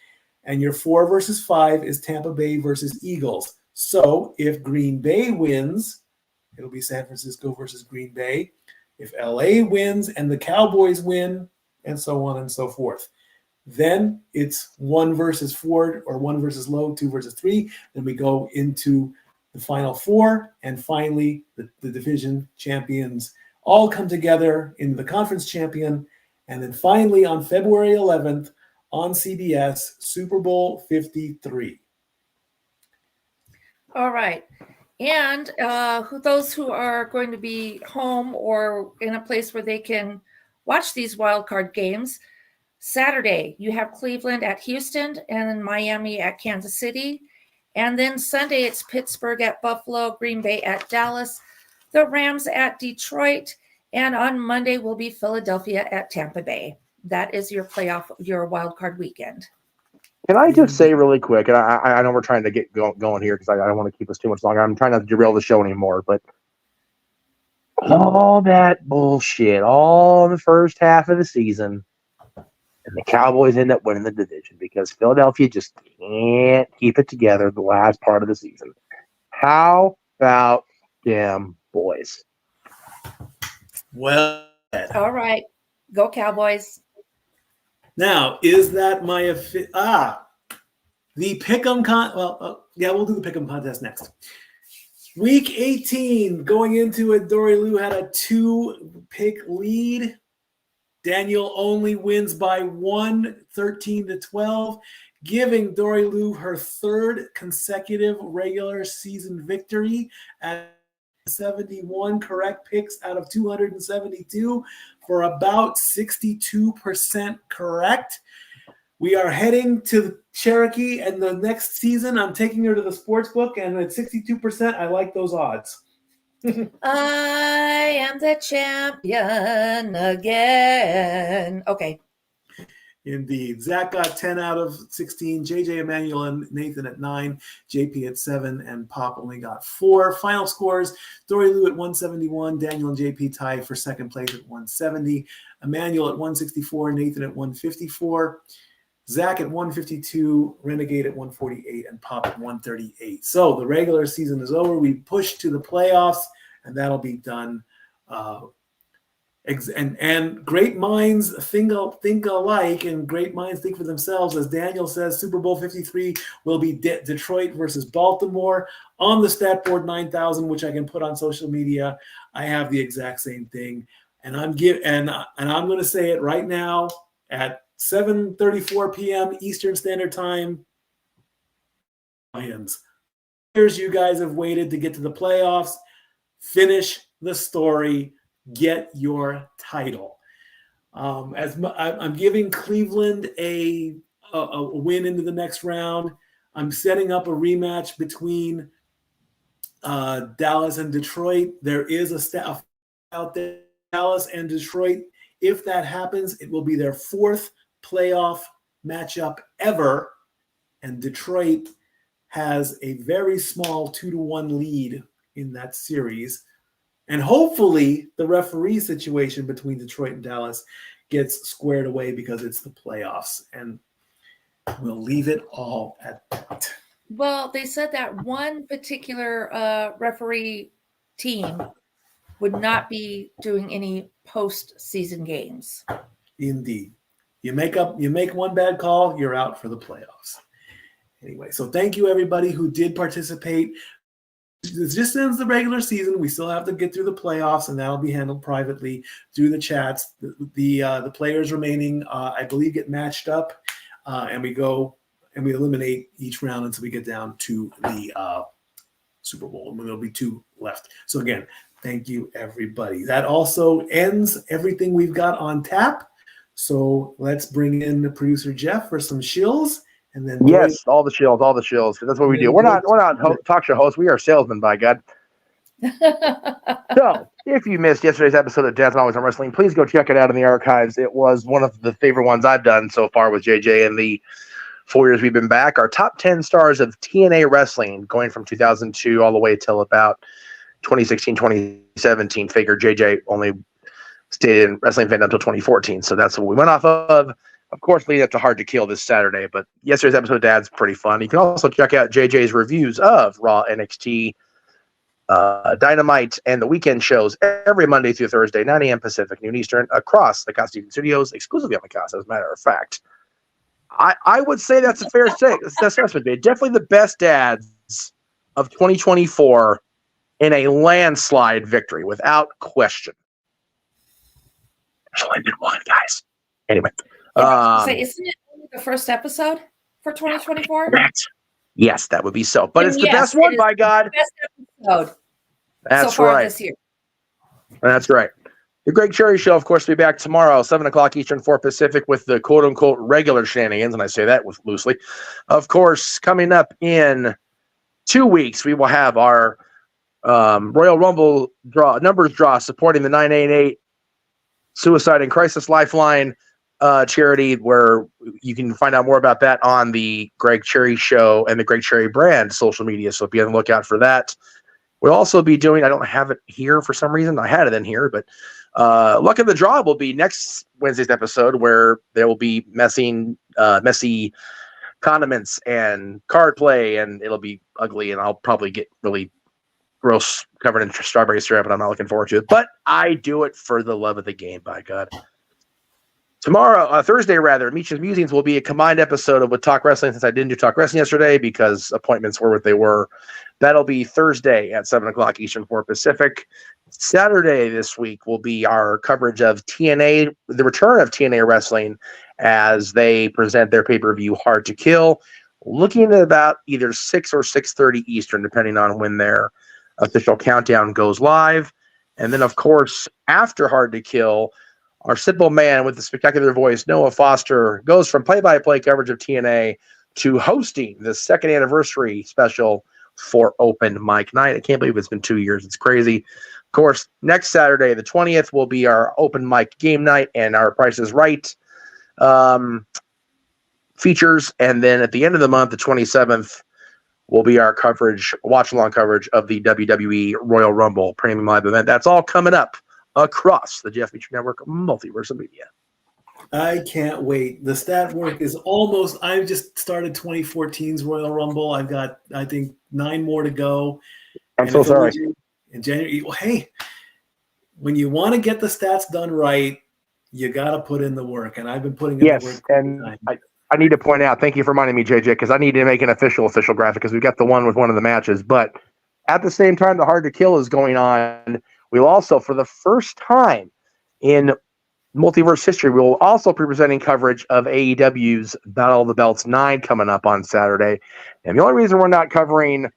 And your 4 versus 5 is Tampa Bay versus Eagles. So if Green Bay wins, it'll be San Francisco versus Green Bay. If LA wins and the Cowboys win, and so on and so forth. Then it's 1 versus 4 or 1 versus low, 2 versus 3. Then we go into the final 4. And finally, the division champions all come together into the conference champion. And then finally, on February 11th, on CBS, Super Bowl 53. All right. And those who are going to be home or in a place where they can watch these wild card games, Saturday, you have Cleveland at Houston and then Miami at Kansas City. And then Sunday, it's Pittsburgh at Buffalo, Green Bay at Dallas, the Rams at Detroit, and on Monday will be Philadelphia at Tampa Bay. That is your wild card weekend. Can I just say really quick, and I know we're trying to get going here because I don't want to keep us too much longer. I'm trying not to derail the show anymore, but all that bullshit, all the first half of the season, and the Cowboys end up winning the division because Philadelphia just can't keep it together the last part of the season. How about them boys? Well, all right. Go Cowboys. Now, is that the Pick'em we'll do the Pick'em contest next. Week 18, going into it, Dory Lou had a 2-pick lead. Daniel only wins by 1, 13-12, giving Dory Lou her 3rd consecutive regular season victory at 71 correct picks out of 272 for about 62% correct. We are heading to Cherokee, and the next season I'm taking her to the sports book, and at 62%, I like those odds. I am the champion again. Okay. Indeed. Zach got 10 out of 16. JJ, Emmanuel, and Nathan at 9. JP at 7. And Pop only got 4. Final scores, Dory Lou at 171. Daniel and JP tied for second place at 170. Emmanuel at 164. Nathan at 154. Zach at 152, Renegade at 148, and Pop at 138. So the regular season is over. We push to the playoffs, and that'll be done. And great minds think alike, and great minds think for themselves. As Daniel says, Super Bowl 53 will be Detroit versus Baltimore on the stat board 9,000, which I can put on social media. I have the exact same thing, and I'm going to say it right now at 7:34 p.m. Eastern Standard Time. Lions. Years you guys have waited to get to the playoffs. Finish the story. Get your title. I'm giving Cleveland a win into the next round. I'm setting up a rematch between Dallas and Detroit. There is a staff out there, Dallas and Detroit. If that happens, it will be their fourth playoff matchup ever, and Detroit has a very small 2-1 lead in that series. And hopefully the referee situation between Detroit and Dallas gets squared away because it's the playoffs. And we'll leave it all at that. Well, they said that one particular referee team would not be doing any postseason games. Indeed. You make one bad call, you're out for the playoffs. Anyway, so thank you everybody who did participate. It just ends the regular season. We still have to get through the playoffs, and that'll be handled privately through the chats. The players remaining, I believe, get matched up, and we go and we eliminate each round until we get down to the Super Bowl, and there'll be 2 left. So again, thank you everybody. That also ends everything we've got on tap. So let's bring in the producer Jeff for some shills. And then yes, all the shills. That's what we do. We're not talk show hosts. We are salesmen, by God. So, if you missed yesterday's episode of Dad's Always on Wrestling, please go check it out in the archives. It was one of the favorite ones I've done so far with JJ in the 4 years we've been back. Our top 10 stars of TNA wrestling, going from 2002 all the way till about 2016, 2017. Figure JJ only stayed in wrestling fandom until 2014, so that's what we went off of. Of course, leading up to Hard to Kill this Saturday, but yesterday's episode of Dad's pretty fun. You can also check out JJ's reviews of Raw, NXT, Dynamite, and the weekend shows every Monday through Thursday, 9 a.m. Pacific, noon Eastern, across the Casa D-18 Studios, exclusively on the Casa, as a matter of fact. I would say that's a fair assessment. Definitely the best dads of 2024 in a landslide victory, without question. There's only been one, guys. Anyway. So isn't it only the first episode for 2024? Yes, that would be so. But it's the best one, by God. Best episode. That's so far right. This year. That's right. The Greg Cherry Show, of course, will be back tomorrow, 7 o'clock Eastern, 4 Pacific, with the quote-unquote regular shenanigans, and I say that loosely. Of course, coming up in 2 weeks, we will have our Royal Rumble numbers draw supporting the 988 Suicide and Crisis Lifeline charity, where you can find out more about that on the Greg Cherry Show and the Greg Cherry brand social media, so be on the lookout for that. We'll also be doing, I don't have it here for some reason, I had it in here, but Luck of the Draw will be next Wednesday's episode, where there will be messy condiments and card play, and it'll be ugly, and I'll probably get really gross covered in strawberry syrup, and I'm not looking forward to it, but I do it for the love of the game, by God. Tomorrow, Thursday rather, Meech's Musings will be a combined episode of With Talk Wrestling, since I didn't do Talk Wrestling yesterday because appointments were what they were. That'll be Thursday at 7 o'clock Eastern, 4 Pacific. Saturday this week will be our coverage of TNA, the return of TNA Wrestling, as they present their pay-per-view Hard to Kill, looking at about either 6 or 6:30 Eastern, depending on when their official countdown goes live. And then, of course, after Hard to Kill, our simple man with the spectacular voice, Noah Foster, goes from play-by-play coverage of TNA to hosting the 2nd anniversary special for Open Mic Night. I can't believe it's been 2 years. It's crazy. Of course, next Saturday, the 20th, will be our Open Mic game night and our Price is Right features. And then at the end of the month, the 27th, will be our watch-along coverage of the WWE Royal Rumble Premium Live event. That's all coming up across the Jeff Beach Network Multiverse of Media. I can't wait. The stat work is almost. I've just started 2014's Royal Rumble. I've got, I think, 9 more to go. I'm so sorry. In January. Well, hey, when you want to get the stats done right, you got to put in the work, and I've been putting in the work. And I need to point out, thank you for reminding me, JJ, because I need to make an official graphic because we've got the one with one of the matches. But at the same time, the Hard to Kill is going on. We'll also, for the first time in Multiverse history, we will also be presenting coverage of AEW's Battle of the Belts 9 coming up on Saturday. And the only reason we're not covering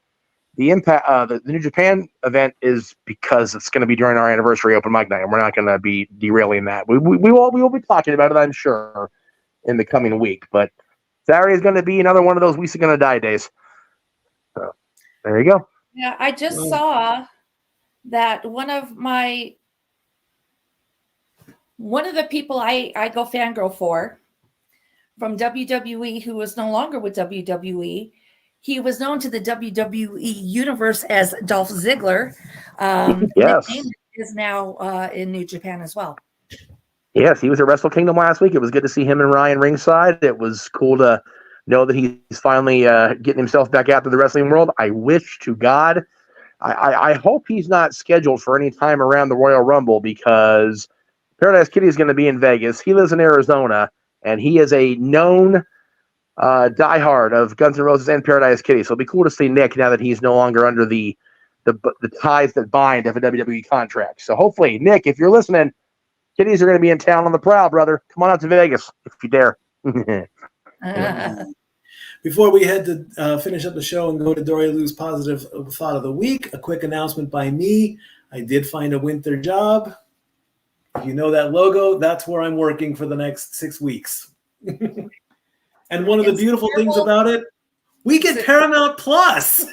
the Impact, the New Japan event is because it's going to be during our anniversary open mic night, and we're not going to be derailing that. We will be talking about it, I'm sure, in the coming week. But Saturday is going to be another one of those weeks are going to die days. So there you go. Yeah, I just saw that one of the people I go fangirl for from WWE, who is no longer with WWE. He was known to the WWE universe as Dolph Ziggler. Yes. Nick Gage is now in New Japan as well. Yes, he was at Wrestle Kingdom last week. It was good to see him and Ryan ringside. It was cool to know that he's finally getting himself back out to the wrestling world. I wish to God, I hope he's not scheduled for any time around the Royal Rumble because Paradise Kitty is going to be in Vegas. He lives in Arizona, and he is a known diehard of Guns N' Roses and Paradise Kitty. So it'll be cool to see Nick now that he's no longer under the ties that bind of a WWE contract. So hopefully, Nick, if you're listening, Kitties are going to be in town on the prowl, brother. Come on out to Vegas if you dare. Before we head to finish up the show and go to Dory Lou's positive thought of the week, a quick announcement by me. I did find a winter job. If you know that logo, that's where I'm working for the next 6 weeks. And one of the beautiful things about it, we get Paramount Plus.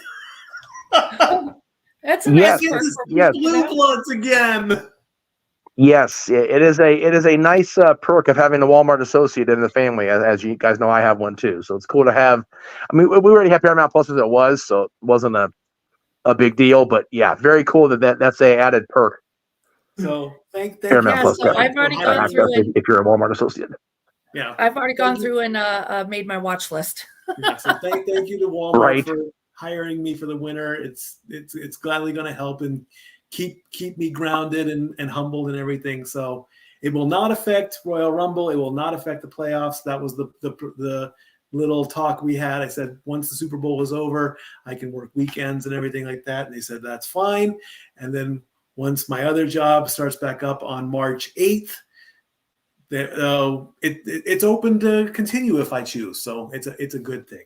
That's a nice Blue Bloods again. Yes, it is a nice perk of having a Walmart associate in the family. As you guys know, I have one too, so it's cool to have. I mean, we already have Paramount Plus as it was, so it wasn't a big deal. But yeah, very cool that's a added perk. So thank Paramount Plus. So I've already gone through if you're a Walmart associate. Yeah, I've already gone through and made my watch list. Yeah, so thank you to Walmart for hiring me for the winter. It's gladly going to help and keep me grounded and humbled and everything. So it will not affect Royal Rumble. It will not affect the playoffs. That was the little talk we had. I said once the Super Bowl was over, I can work weekends and everything like that. And they said that's fine. And then once my other job starts back up on March 8th, it's open to continue if I choose. So it's a good thing.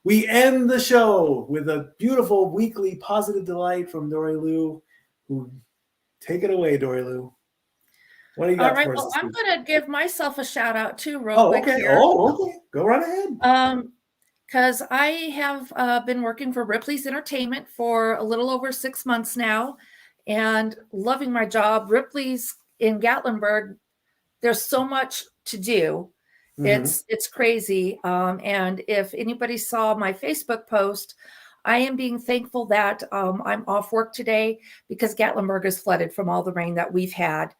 We end the show with a beautiful weekly positive delight from Dory Lou. Take it away, Dory Lou. What do you got All right, for us? well, I'm going to give myself a shout out too, real quick. Okay. Here. Okay. Go right ahead. Because I have been working for Ripley's Entertainment for a little over 6 months now and loving my job. Ripley's in Gatlinburg, there's so much to do. Mm-hmm. It's crazy. And if anybody saw my Facebook post, I am being thankful that I'm off work today because Gatlinburg is flooded from all the rain that we've had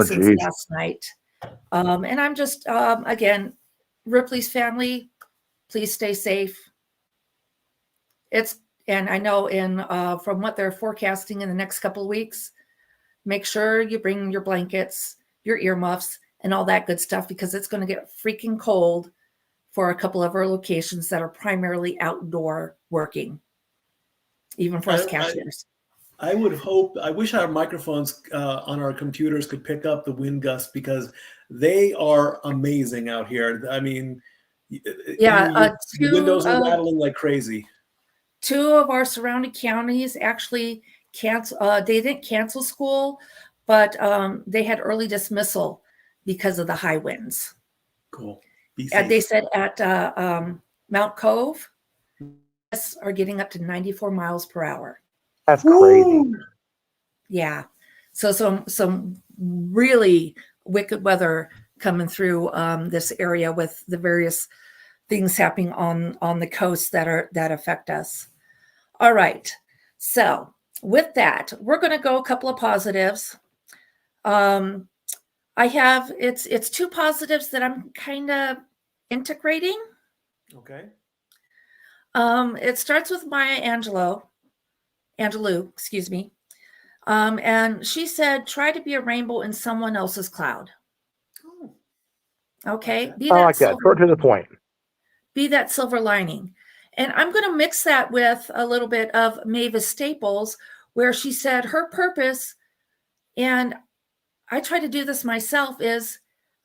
since last night. And I'm just, again, Ripley's family, please stay safe. And I know from what they're forecasting in the next couple of weeks, make sure you bring your blankets, your earmuffs, and all that good stuff because it's going to get freaking cold for a couple of our locations that are primarily outdoor working, even for us cashiers. I would hope, I wish our microphones on our computers could pick up the wind gusts because they are amazing out here. I mean, the windows are rattling like crazy. 2 of our surrounding counties actually they didn't cancel school, but they had early dismissal because of the high winds. Cool. And they said at Mount Cove are getting up to 94 miles per hour. That's crazy. Yeah. So some really wicked weather coming through this area with the various things happening on the coast that affect us. All right. So with that, we're going to go a couple of positives. I have it's two positives that I'm kind of integrating. Okay. It starts with Maya Angelou, excuse me. And she said, try to be a rainbow in someone else's cloud. Okay. I like that. Short to the point. Be that silver lining. And I'm going to mix that with a little bit of Mavis Staples, where she said her purpose, and I try to do this myself, is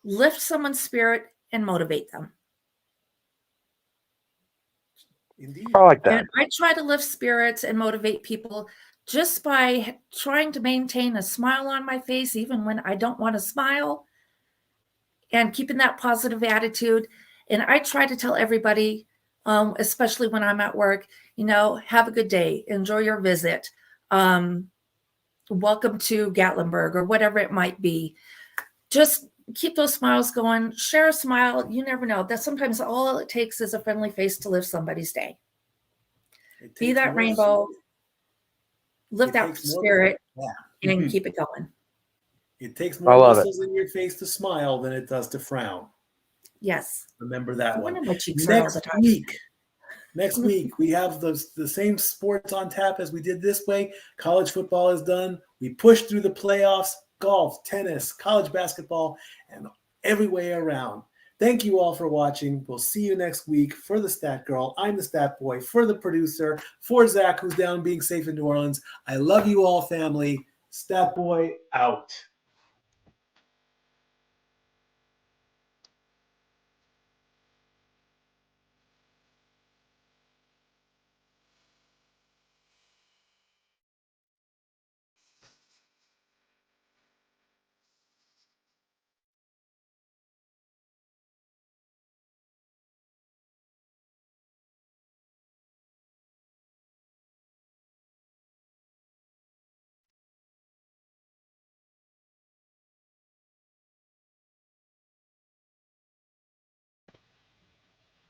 lift someone's spirit and motivate them. Indeed. I like that. And I try to lift spirits and motivate people just by trying to maintain a smile on my face, even when I don't want to smile, and keeping that positive attitude. And I try to tell everybody, especially when I'm at work, have a good day, enjoy your visit. Welcome to Gatlinburg, or whatever it might be. Just keep those smiles going. Share a smile. You never know. That sometimes all it takes is a friendly face to lift somebody's day. Be that rainbow, lift that spirit, and keep it going. It takes more muscles in your face to smile than it does to frown. Yes. Remember that one. Next week, we have the same sports on tap as we did this way. College football is done. We pushed through the playoffs, golf, tennis, college basketball, and every way around. Thank you all for watching. We'll see you next week. For the Stat Girl, I'm the Stat Boy. For the producer, for Zach, who's down being safe in New Orleans, I love you all, family. Stat Boy out.